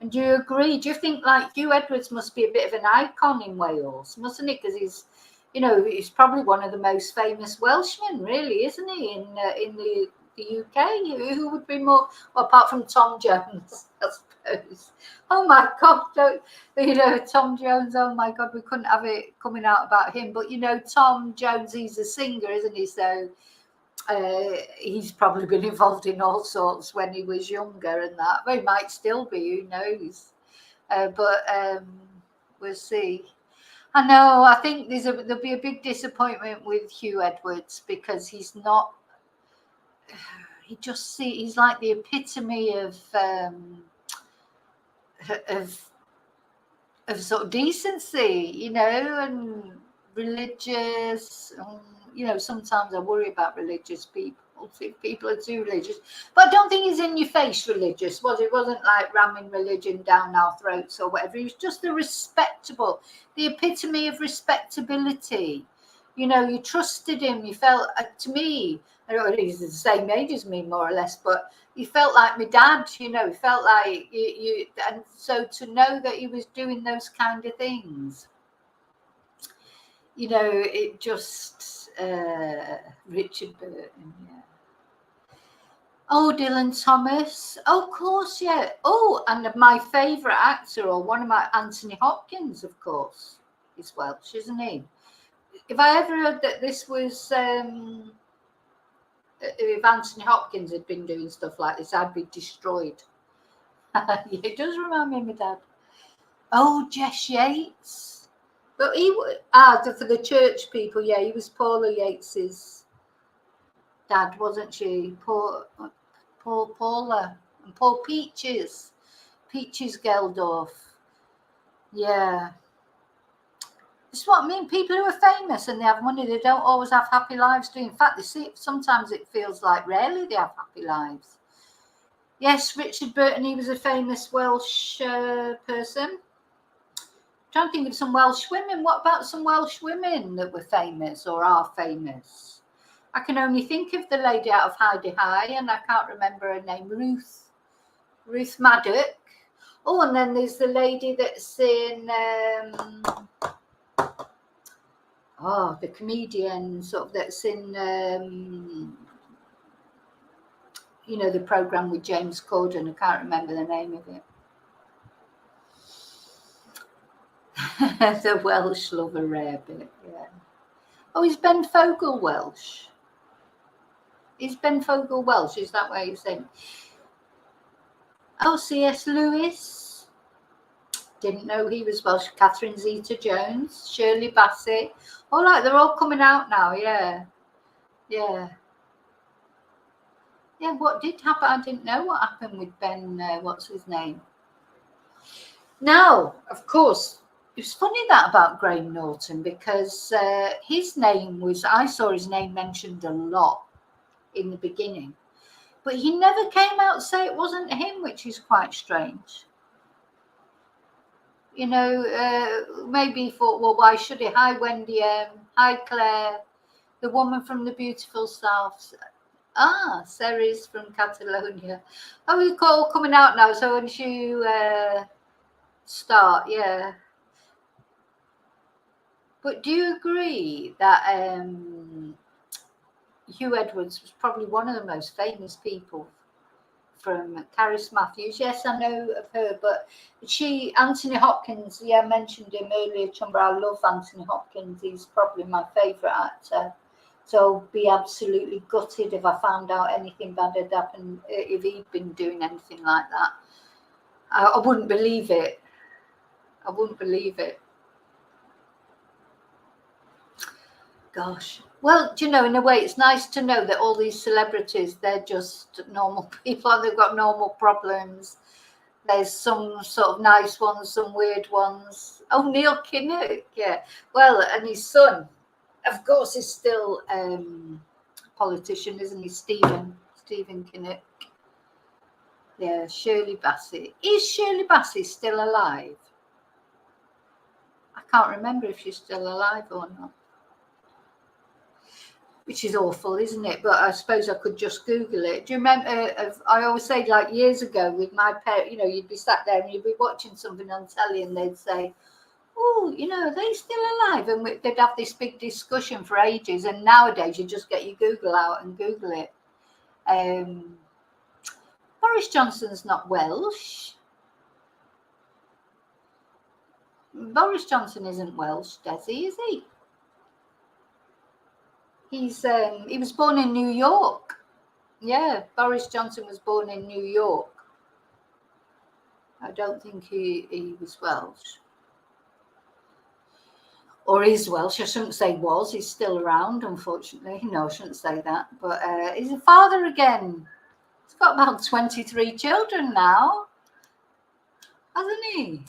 And do you agree? Do you think like Huw Edwards must be a bit of an icon in Wales, mustn't he? Because he's probably one of the most famous Welshmen, really, isn't he? In the UK, who would be more, well, apart from Tom Jones, I suppose. Oh my God, Tom Jones, oh my God, we couldn't have it coming out about him. But, Tom Jones, he's a singer, isn't he? So he's probably been involved in all sorts when he was younger and that. Well, he might still be, who knows? But we'll see. I know, I think there'll be a big disappointment with Huw Edwards because he's not, he's like the epitome of sort of decency, and religious. Sometimes I worry about religious people. If people are too religious, but I don't think he's in your face religious. It wasn't like ramming religion down our throats or whatever. He was just the epitome of respectability. You trusted him. You felt, to me, I don't know, he's the same age as me, more or less, but he felt like my dad. He felt like you. And so to know that he was doing those kind of things, it just Richard Burton, yeah. Oh, Dylan Thomas. Oh, of course, yeah. Oh, and my favourite actor, or one of my, Anthony Hopkins, of course, is Welsh, isn't he? If I ever heard that this was, if Anthony Hopkins had been doing stuff like this, I'd be destroyed. Yeah, it does remind me of my dad. Oh, Jess Yates. But for the church people, yeah, he was Paula Yates's dad, wasn't she? Paula and Paul Peaches Geldorf. Yeah. It's what I mean. People who are famous and they have money, they don't always have happy lives. In fact, they see sometimes it feels like rarely they have happy lives. Yes, Richard Burton, he was a famous Welsh person. I'm trying to think of some Welsh women. What about some Welsh women that were famous or are famous? I can only think of the lady out of Heidi High, and I can't remember her name. Ruth Maddock. Oh, and then there's the lady that's in the comedian sort of that's in the program with James Corden. I can't remember the name of it. The Welsh love a rare bit, yeah. Oh, is Ben Fogle Welsh? Is Ben Fogle Welsh? Is that what you're saying? Oh, C.S. Lewis. Didn't know he was Welsh. Catherine Zeta-Jones, Shirley Bassey. Oh, like they're all coming out now, yeah. Yeah. Yeah, what did happen? I didn't know what happened with Ben, what's his name? Now, of course, it's funny that about Graham Norton, because his name was, I saw his name mentioned a lot in the beginning, but he never came out to say it wasn't him, which is quite strange. Maybe he thought, well, why should he? Hi, Wendy M. Hi, Claire. The woman from the beautiful South. Ceres from Catalonia. Oh, we're all coming out now, so once you start, yeah. But do you agree that Huw Edwards was probably one of the most famous people from Caris Matthews? Yes, I know of her, but Anthony Hopkins, I mentioned him earlier, Chumber. I love Anthony Hopkins. He's probably my favourite actor. So I'd be absolutely gutted if I found out anything bad had happened, if he'd been doing anything like that. I wouldn't believe it. I wouldn't believe it. Gosh. Well, in a way, it's nice to know that all these celebrities, they're just normal people and they've got normal problems. There's some sort of nice ones, some weird ones. Oh, Neil Kinnock, yeah. Well, and his son, of course, is still a politician, isn't he? Stephen Kinnock. Yeah, Shirley Bassey. Is Shirley Bassey still alive? I can't remember if she's still alive or not. Which is awful, isn't it? But I suppose I could just Google it. Do you remember? I always say, like years ago, with my parents, you'd be sat there and you'd be watching something on telly, and they'd say, "Oh, are they still alive?" And they'd have this big discussion for ages. And nowadays, you just get your Google out and Google it. Boris Johnson's not Welsh. Boris Johnson isn't Welsh, Desi, is he? He was born in New York. Yeah, Boris Johnson was born in New York. I don't think he was Welsh. Or is Welsh. I shouldn't say was. He's still around, unfortunately. No, I shouldn't say that. But he's a father again. He's got about 23 children now, hasn't he?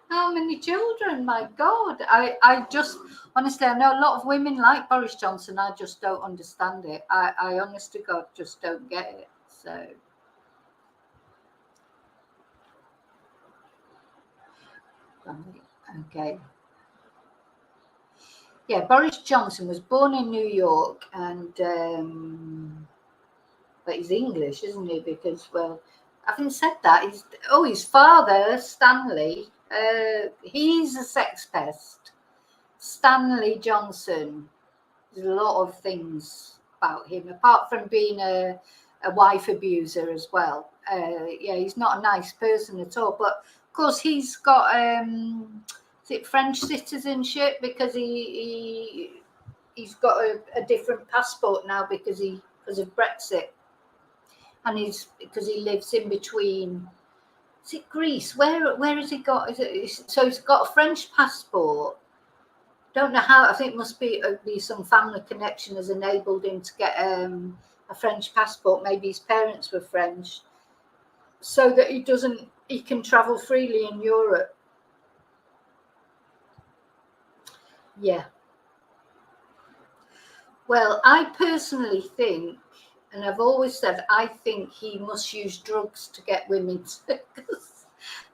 How many children? My God. I just, honestly, I know a lot of women like Boris Johnson. I just don't understand it. I honest to God, just don't get it. So. Okay. Yeah, Boris Johnson was born in New York, and but he's English, isn't he? Because, well, having said that, his father, Stanley, he's a sex pest. Stanley Johnson. There's a lot of things about him, apart from being a wife abuser as well. He's not a nice person at all. But of course, he's got is it French citizenship, because he's got a different passport now because of Brexit, and because he lives in between. Is it Greece? Where has he got? So he's got a French passport. Don't know how. I think it must be some family connection has enabled him to get a French passport. Maybe his parents were French, so that he can travel freely in Europe. Yeah. Well, I personally think, and I've always said, I think he must use drugs to get women to.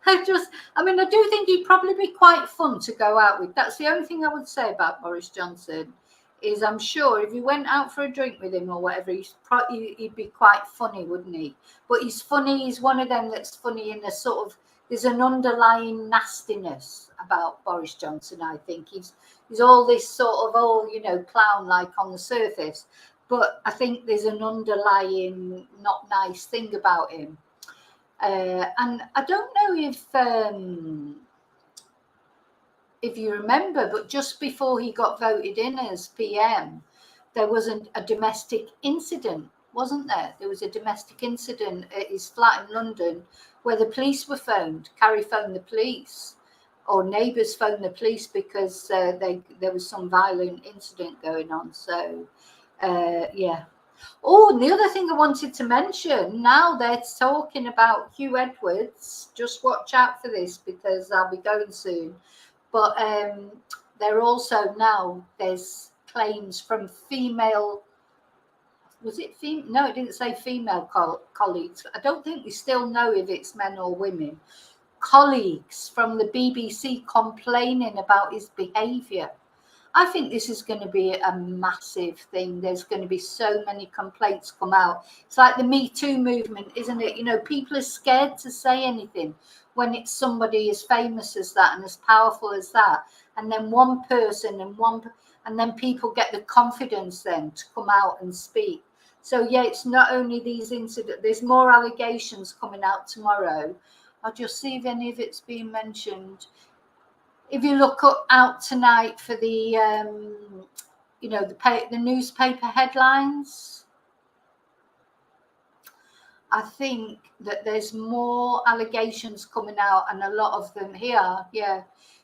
I do think he'd probably be quite fun to go out with. That's the only thing I would say about Boris Johnson, is I'm sure if you went out for a drink with him or whatever, he'd be quite funny, wouldn't he? But he's funny. He's one of them that's funny in a sort of, there's an underlying nastiness about Boris Johnson, I think. He's all this sort of, clown-like on the surface. But I think there's an underlying not nice thing about him. And I don't know if you remember, but just before he got voted in as PM, there was a domestic incident, wasn't there? There was a domestic incident at his flat in London where the police were phoned. Carrie phoned the police, or neighbours phoned the police because there was some violent incident going on. So, yeah. Oh, and the other thing I wanted to mention, now they're talking about Huw Edwards. Just watch out for this because I'll be going soon. But they're also now, there's claims from female, was it female? No, it didn't say female colleagues. I don't think we still know if it's men or women. Colleagues from the BBC complaining about his behaviour. I think this is going to be a massive thing. There's going to be so many complaints come out. It's like the Me Too movement, isn't it? People are scared to say anything when it's somebody as famous as that and as powerful as that. And then one person and then people get the confidence then to come out and speak. So, yeah, it's not only these incidents. There's more allegations coming out tomorrow. I'll just see if any of it's being mentioned. If you look out tonight for the, the newspaper headlines, I think that there's more allegations coming out, and a lot of them here,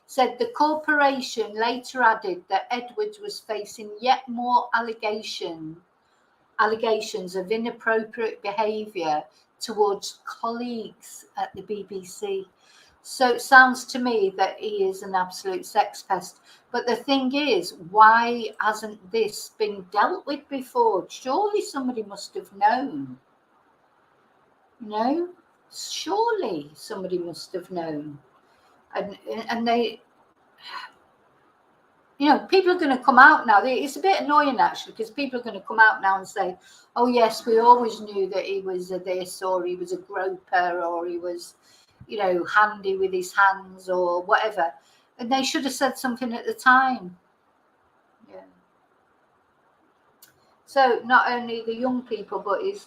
said the corporation later added that Edwards was facing yet more allegations of inappropriate behaviour towards colleagues at the BBC. So it sounds to me that he is an absolute sex pest. But the thing is, why hasn't this been dealt with before? Surely somebody must have known. No? Surely somebody must have known. And they, people are going to come out now. It's a bit annoying, actually, because people are going to come out now and say, oh, yes, we always knew that he was a this, or he was a groper, or he was, handy with his hands or whatever. And they should have said something at the time. Yeah. So not only the young people, but his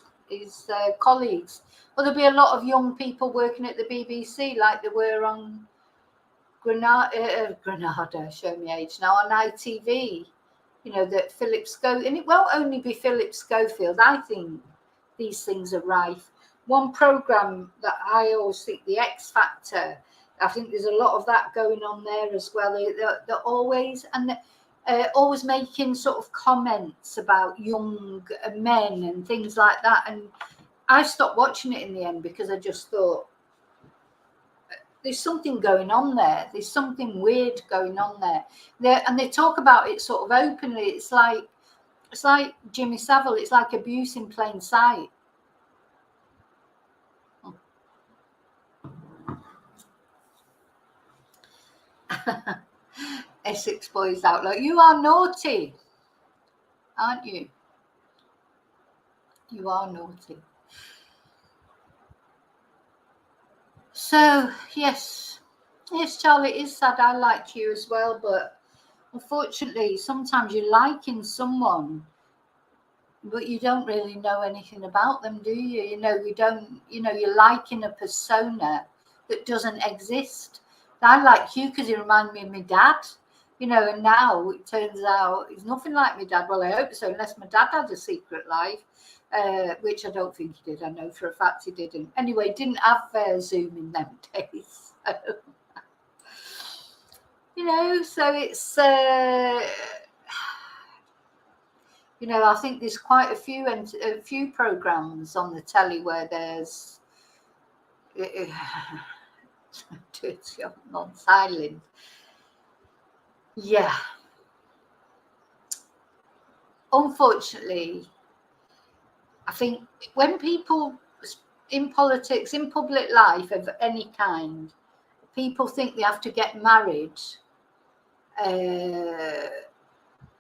colleagues. Well, there'll be a lot of young people working at the BBC like there were on Granada, show me age now, on ITV. That Philip Schofield, and it won't only be Philip Schofield. I think these things are rife. One programme that I always think, the X Factor, I think there's a lot of that going on there as well. They're always, and always making sort of comments about young men and things like that. And I stopped watching it in the end because I just thought, there's something going on there. There's something weird going on there. And they talk about it sort of openly. It's like Jimmy Savile. It's like abuse in plain sight. Essex Boys Outlook. You are naughty, aren't you? You are naughty. So, yes, Charlie, it is sad. I like you as well, but unfortunately, sometimes you're liking someone, but you don't really know anything about them, do you? You're liking a persona that doesn't exist. I like you because you remind me of my dad, and now it turns out he's nothing like my dad. Well, I hope so, unless my dad had a secret life, which I don't think he did. I know for a fact he didn't. Anyway, didn't have Zoom in them days. So it's, I think there's quite a few programs on the telly where there's on silent. Yeah. unfortunately, I think when people in politics, in public life of any kind, people think they have to get married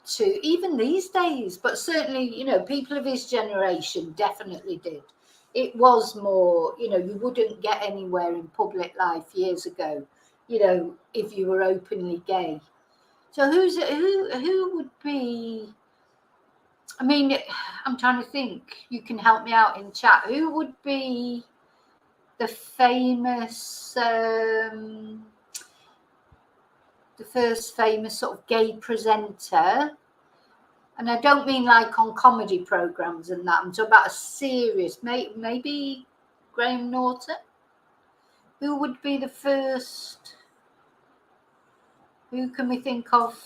to, even these days, but certainly, you know, people of his generation definitely did. It was more, you know, you wouldn't get anywhere in public life years ago, you know, if you were openly gay. So who would be, I mean, I'm trying to think, you can help me out in chat. Who would be the famous, the first famous sort of gay presenter? And I don't mean like on comedy programs and that. I'm talking about a serious, maybe Graham Norton. Who would be the first? Who can we think of?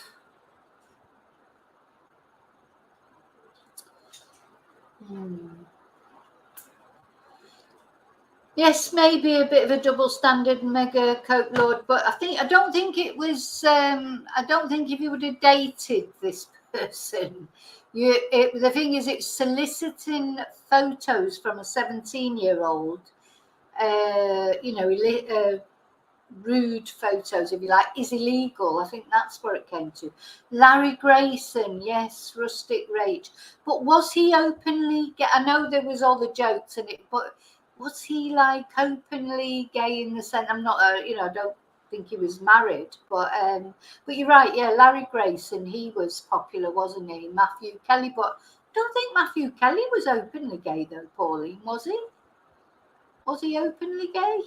Yes, maybe a bit of a double standard mega coke lord, but I don't think it was. I don't think if you would have dated this person, the thing is, it's soliciting photos from a 17-year-old. You know, rude photos, if you like, is illegal. I think that's where it came to. Larry Grayson, yes, rustic rage. But was he openly gay? I know there was all the jokes in it, but was he like openly gay in the sense? I'm not, you know, I don't think he was married, but you're right. Yeah, Larry Grayson, he was popular, wasn't he? Matthew Kelly, but I don't think Matthew Kelly was openly gay though. Pauline, was he? Was he openly gay?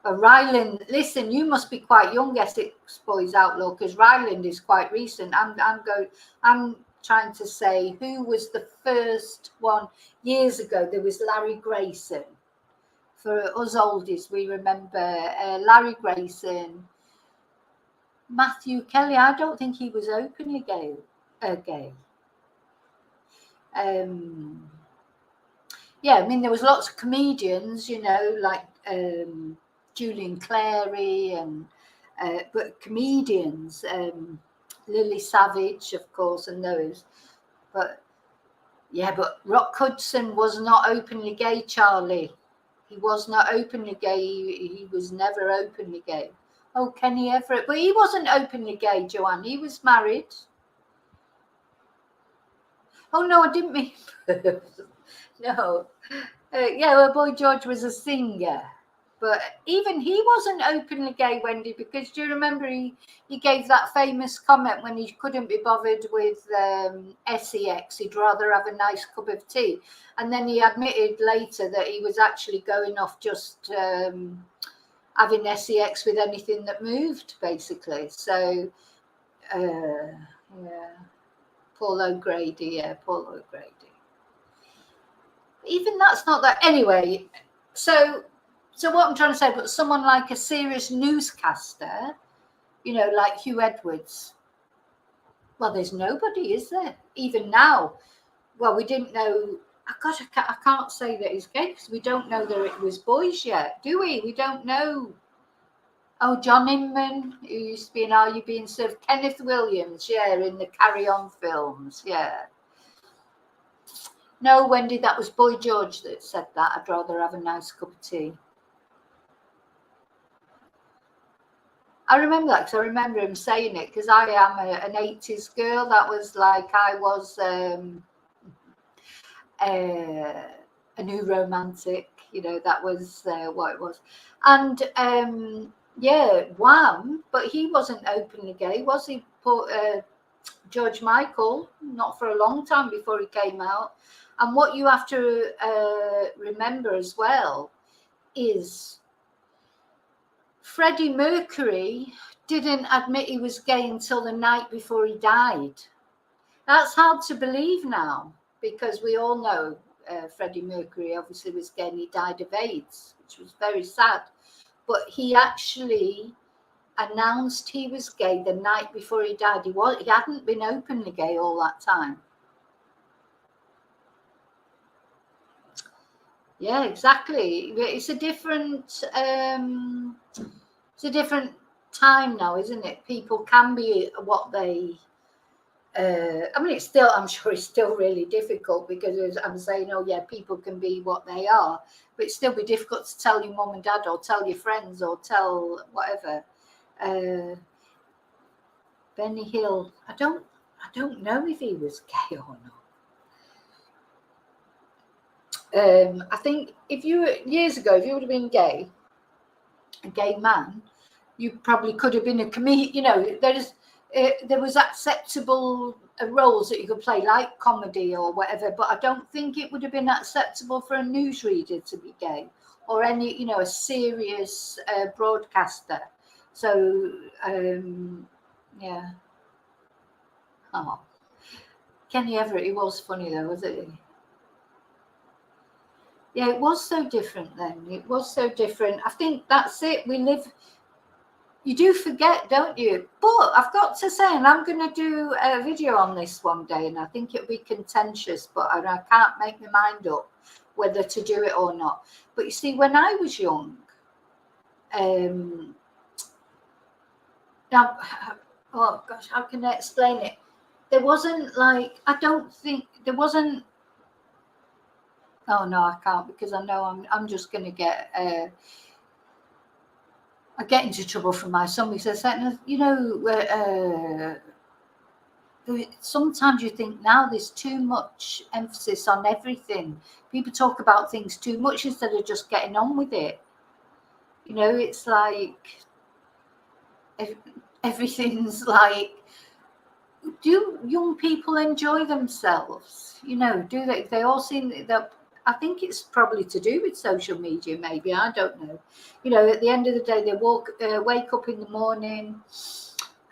Ryland, listen, you must be quite young, Essex Boys Outlaw, because Ryland is quite recent. I'm trying to say, who was the first one years ago? There was Larry Grayson. For us oldies, we remember Larry Grayson. Matthew Kelly, I don't think he was openly gay. Yeah, I mean, there was lots of comedians, you know, like Julian Clary and but comedians, Lily Savage, of course, and those. But yeah, but Rock Hudson was not openly gay, Charlie. He was not openly gay. He was never openly gay. Oh, Kenny Everett, but he wasn't openly gay, Joanne. He was married. Oh no, I didn't mean. No. Yeah, well, Boy George was a singer. But even he wasn't openly gay, Wendy, because do you remember he gave that famous comment when he couldn't be bothered with sex, he'd rather have a nice cup of tea. And then he admitted later that he was actually going off just having sex with anything that moved, basically. So, yeah, Paul O'Grady, Paul O'Grady. Even that's not that. Anyway, so what I'm trying to say, but someone like a serious newscaster, you know, like Huw Edwards, well, there's nobody, is there? Even now. Well, we didn't know. Gosh, I can't say that he's gay because we don't know that it was boys yet, do we? We don't know. Oh, John Inman, who used to be in Are You Being Served? Kenneth Williams, yeah, in the Carry On films, yeah. No, Wendy, that was Boy George that said that. I'd rather have a nice cup of tea. I remember that because I remember him saying it because I am an 80s girl. That was like I was a new romantic, you know, that was what it was. And yeah, Wham, but he wasn't openly gay, was he? George Michael, not for a long time before he came out. And what you have to remember as well is Freddie Mercury didn't admit he was gay until the night before he died. That's hard to believe now because we all know Freddie Mercury obviously was gay and he died of AIDS, which was very sad. But he actually announced he was gay the night before he died. He hadn't been openly gay all that time. Yeah, exactly. It's a different time now, isn't it? People can be what they I mean, it's still, I'm sure it's still really difficult because I'm saying, oh yeah, people can be what they are, but it'd still be difficult to tell your mum and dad or tell your friends or tell whatever. Benny Hill, I don't know if he was gay or not. I think if you were, years ago, if you would have been gay, a gay man, you probably could have been a comedian. You know, there was acceptable roles that you could play, like comedy or whatever. But I don't think it would have been acceptable for a newsreader to be gay, or any, you know, a serious broadcaster. So yeah. Oh, Kenny Everett, he was funny though, wasn't he? Yeah, it was so different then. It was so different. I think that's it. We live, you do forget, don't you? But I've got to say, and I'm going to do a video on this one day, and I think it'll be contentious, but I can't make my mind up whether to do it or not. But you see, when I was young, now, oh gosh, how can I explain it? There wasn't like, I don't think there wasn't. Oh no, I can't, because I know I'm just going to get. I get into trouble from my son because, you know, sometimes you think now there's too much emphasis on everything. People talk about things too much instead of just getting on with it. You know, it's like everything's like, do young people enjoy themselves? You know, do they all seem that? I think it's probably to do with social media, maybe. I don't know. You know, at the end of the day, they wake up in the morning,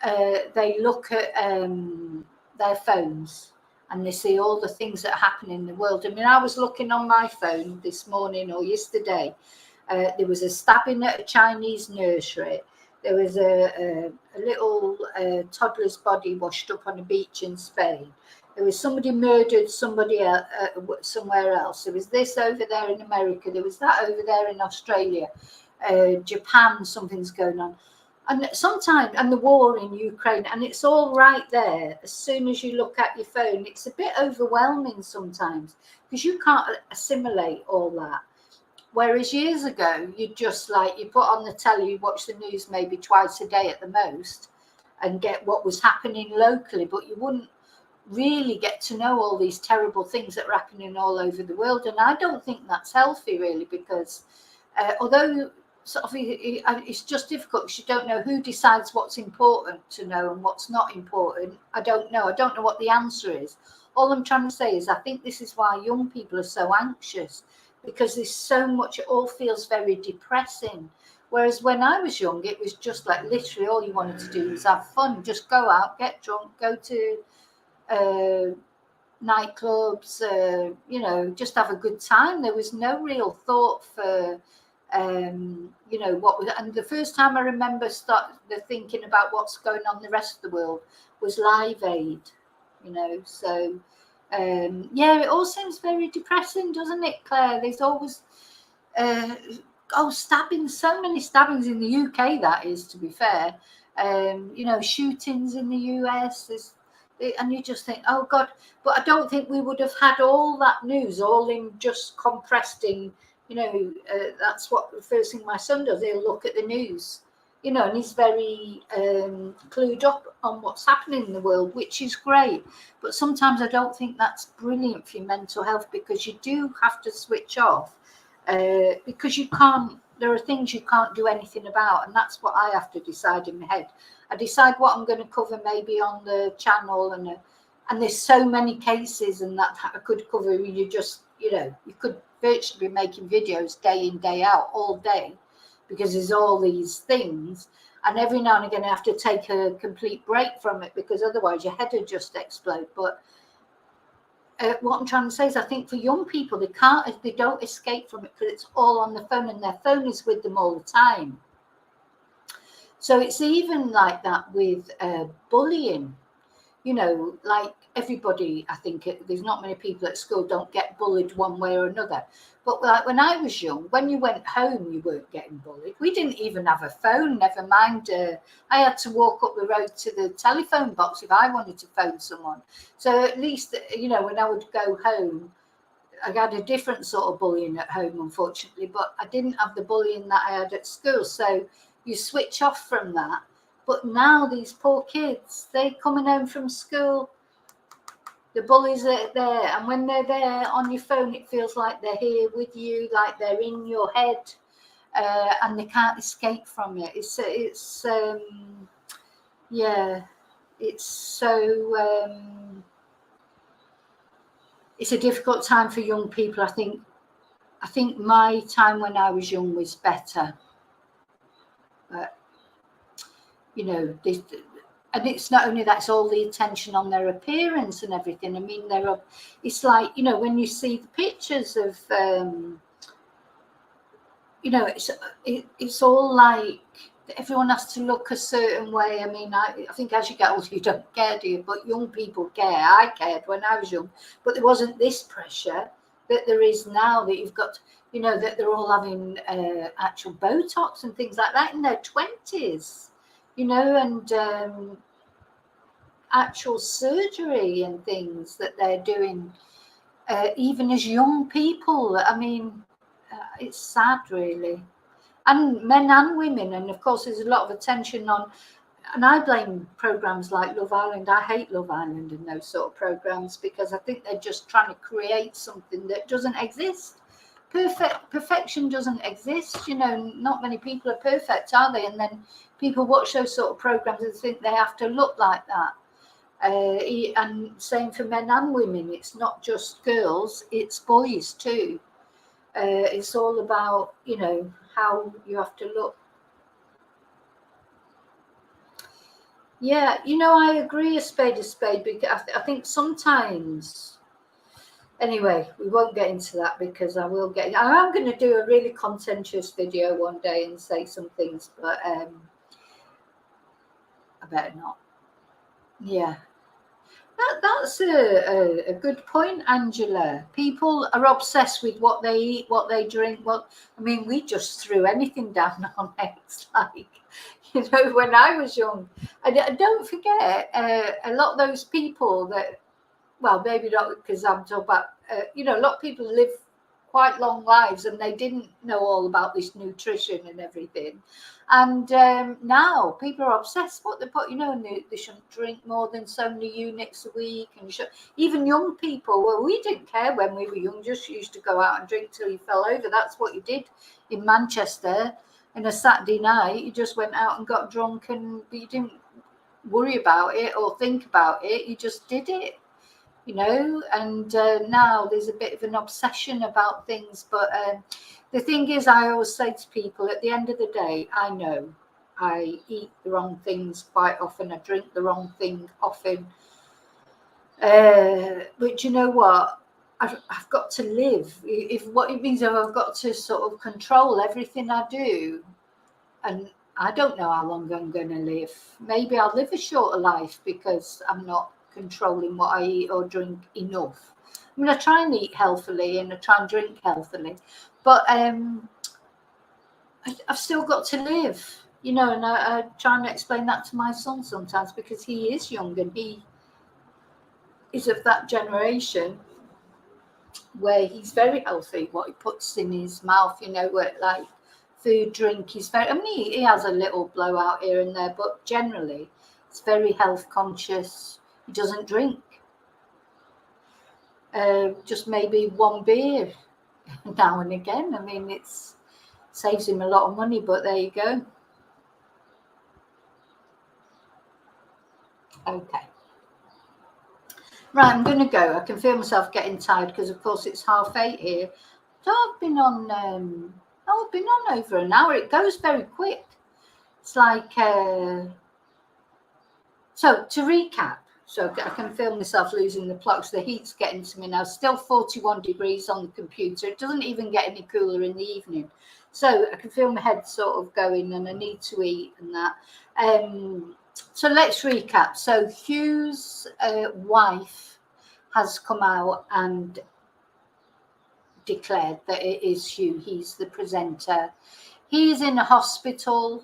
they look at their phones and they see all the things that happen in the world. I mean, I was looking on my phone this morning or yesterday. There was a stabbing at a Chinese nursery. There was a little toddler's body washed up on a beach in Spain. There was somebody murdered somebody somewhere else. There was this over there in America. There was that over there in Australia. Japan, something's going on. And sometimes, and the war in Ukraine, and it's all right there. As soon as you look at your phone, it's a bit overwhelming sometimes because you can't assimilate all that. Whereas years ago, you just like, you put on the telly, you watch the news maybe twice a day at the most and get what was happening locally, but you wouldn't really get to know all these terrible things that are happening all over the world. And I don't think that's healthy really, because although sort of it's just difficult because you don't know who decides what's important to know and what's not important. I don't know what the answer is. All I'm trying to say is I think this is why young people are so anxious, because there's so much, it all feels very depressing. Whereas when I was young, it was just like literally all you wanted to do was have fun, just go out, get drunk, go to nightclubs, you know, just have a good time. There was no real thought for, you know, what was, and the first time I remember thinking about what's going on in the rest of the world was Live Aid, you know, so yeah, it all seems very depressing, doesn't it, Claire? There's always stabbings, so many stabbings in the UK, that is, to be fair. You know, shootings in the US, and you just think, oh God, but I don't think we would have had all that news all in just compressed in, you know, that's what the first thing my son does, he'll look at the news, you know, and he's very clued up on what's happening in the world, which is great. But sometimes I don't think that's brilliant for your mental health, because you do have to switch off, because you can't, there are things you can't do anything about, and that's what I have to decide in my head. I decide what I'm going to cover maybe on the channel, and there's so many cases and that I could cover. You just, you know, you could virtually be making videos day in, day out, all day, because there's all these things, and every now and again I have to take a complete break from it, because otherwise your head would just explode. But what I'm trying to say is I think for young people, they don't escape from it, because it's all on the phone, and their phone is with them all the time. So it's even like that with bullying. you know, like everybody, I think there's not many people at school don't get bullied one way or another. But like when I was young, when you went home, you weren't getting bullied. We didn't even have a phone, never mind. I had to walk up the road to the telephone box if I wanted to phone someone. So at least, you know, when I would go home, I had a different sort of bullying at home, unfortunately, but I didn't have the bullying that I had at school. So you switch off from that. But now these poor kids, they're coming home from school, the bullies are there, and when they're there on your phone, it feels like they're here with you, like they're in your head, and they can't escape from it. Yeah, it's so it's a difficult time for young people. I think my time when I was young was better, but you know, and it's not only that, it's all the attention on their appearance and everything. I mean, it's like, you know, when you see the pictures of, you know, it's all like everyone has to look a certain way. I mean, I think as you get older, you don't care, do you? But young people care. I cared when I was young, but there wasn't this pressure that there is now, that you've got, you know, that they're all having actual Botox and things like that in their 20s, you know, and actual surgery and things that they're doing, even as young people. I mean, it's sad, really. And men and women. And of course, there's a lot of attention on, and I blame programs like Love Island. I hate Love Island and those sort of programs, because I think they're just trying to create something that doesn't exist. Perfection doesn't exist. You know, not many people are perfect, are they? And then people watch those sort of programs and think they have to look like that. And same for men and women. It's not just girls, it's boys too. It's all about, you know, how you have to look. Yeah, you know, I agree, a spade, because I think sometimes, anyway, we won't get into that, because I am going to do a really contentious video one day and say some things, but I better not. Yeah. That's a good point, Angela. People are obsessed with what they eat, what they drink. Well, I mean, we just threw anything down on it. It's like, you know, when I was young. And don't forget, a lot of those people that, well, maybe not, because I'm talking about, you know, a lot of people live quite long lives and they didn't know all about this nutrition and everything. And now people are obsessed what they put, you know, and they shouldn't drink more than so many units a week. And even young people, well, we didn't care when we were young, just used to go out and drink till you fell over. That's what you did in Manchester. On a Saturday night, you just went out and got drunk, and you didn't worry about it or think about it. You just did it. You know, and now there's a bit of an obsession about things. But the thing is, I always say to people, at the end of the day, I know I eat the wrong things quite often. I drink the wrong thing often. But you know what? I've got to live. If what it means, I've got to sort of control everything I do. And I don't know how long I'm going to live. Maybe I'll live a shorter life because I'm not controlling what I eat or drink enough. I mean, I try and eat healthily and I try and drink healthily, but I've still got to live, you know, and I try and explain that to my son sometimes, because he is young and he is of that generation where he's very healthy, what he puts in his mouth, you know, like food, drink, he's very, I mean, he has a little blowout here and there, but generally it's very health conscious. He doesn't drink. Just maybe one beer now and again. I mean, it saves him a lot of money, but there you go. Okay. Right, I'm going to go. I can feel myself getting tired because, of course, it's 8:30 here. So I've been on over an hour. It goes very quick. It's like, so to recap, so I can feel myself losing the plot, so the heat's getting to me now. Still 41 degrees on the computer. It doesn't even get any cooler in the evening. So I can feel my head sort of going, and I need to eat and that. So let's recap. So Huw's wife has come out and declared that it is Huw. He's the presenter. He's in a hospital,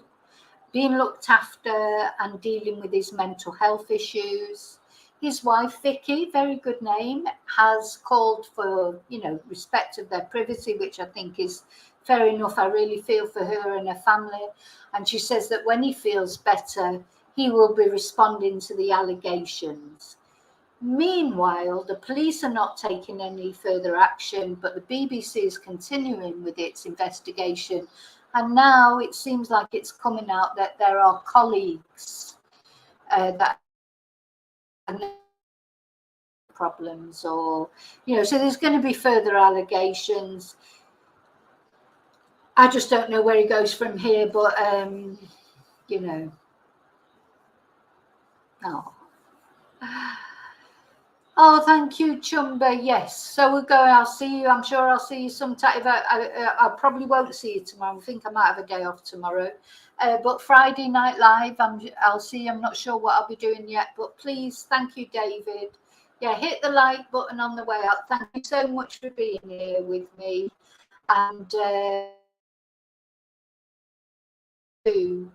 being looked after and dealing with his mental health issues. His wife, Vicky, very good name, has called for, respect of their privacy, which I think is fair enough. I really feel for her and her family. And she says that when he feels better, he will be responding to the allegations. Meanwhile, the police are not taking any further action, but the BBC is continuing with its investigation. And now it seems like it's coming out that there are colleagues that have problems, or, so there's going to be further allegations. I just don't know where he goes from here, but, oh. Oh, thank you, Chumba. Yes, so we'll go. I'll see you. I'm sure I'll see you sometime. I probably won't see you tomorrow. I think I might have a day off tomorrow. But Friday Night Live, I'll see you. I'm not sure what I'll be doing yet. But please, thank you, David. Yeah, hit the like button on the way out. Thank you so much for being here with me. And to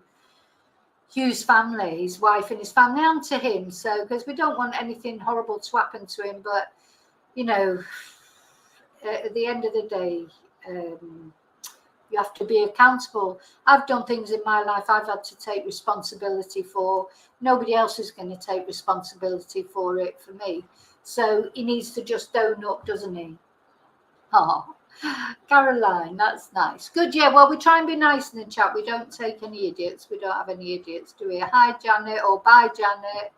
Huw's family, his wife and his family, and to him. So, because we don't want anything horrible to happen to him, but at the end of the day, you have to be accountable. I've done things in my life I've had to take responsibility for. Nobody else is going to take responsibility for it for me. So he needs to just own up, doesn't he? Oh, Caroline, that's nice. Good, yeah. Well, we try and be nice in the chat. We don't take any idiots. We don't have any idiots, do we? Hi, Janet, or bye, Janet.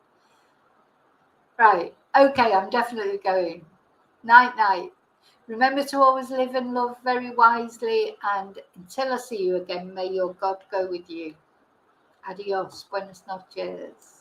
Right. Okay, I'm definitely going. Night, night. Remember to always live and love very wisely. And until I see you again, may your God go with you. Adios. Buenas noches.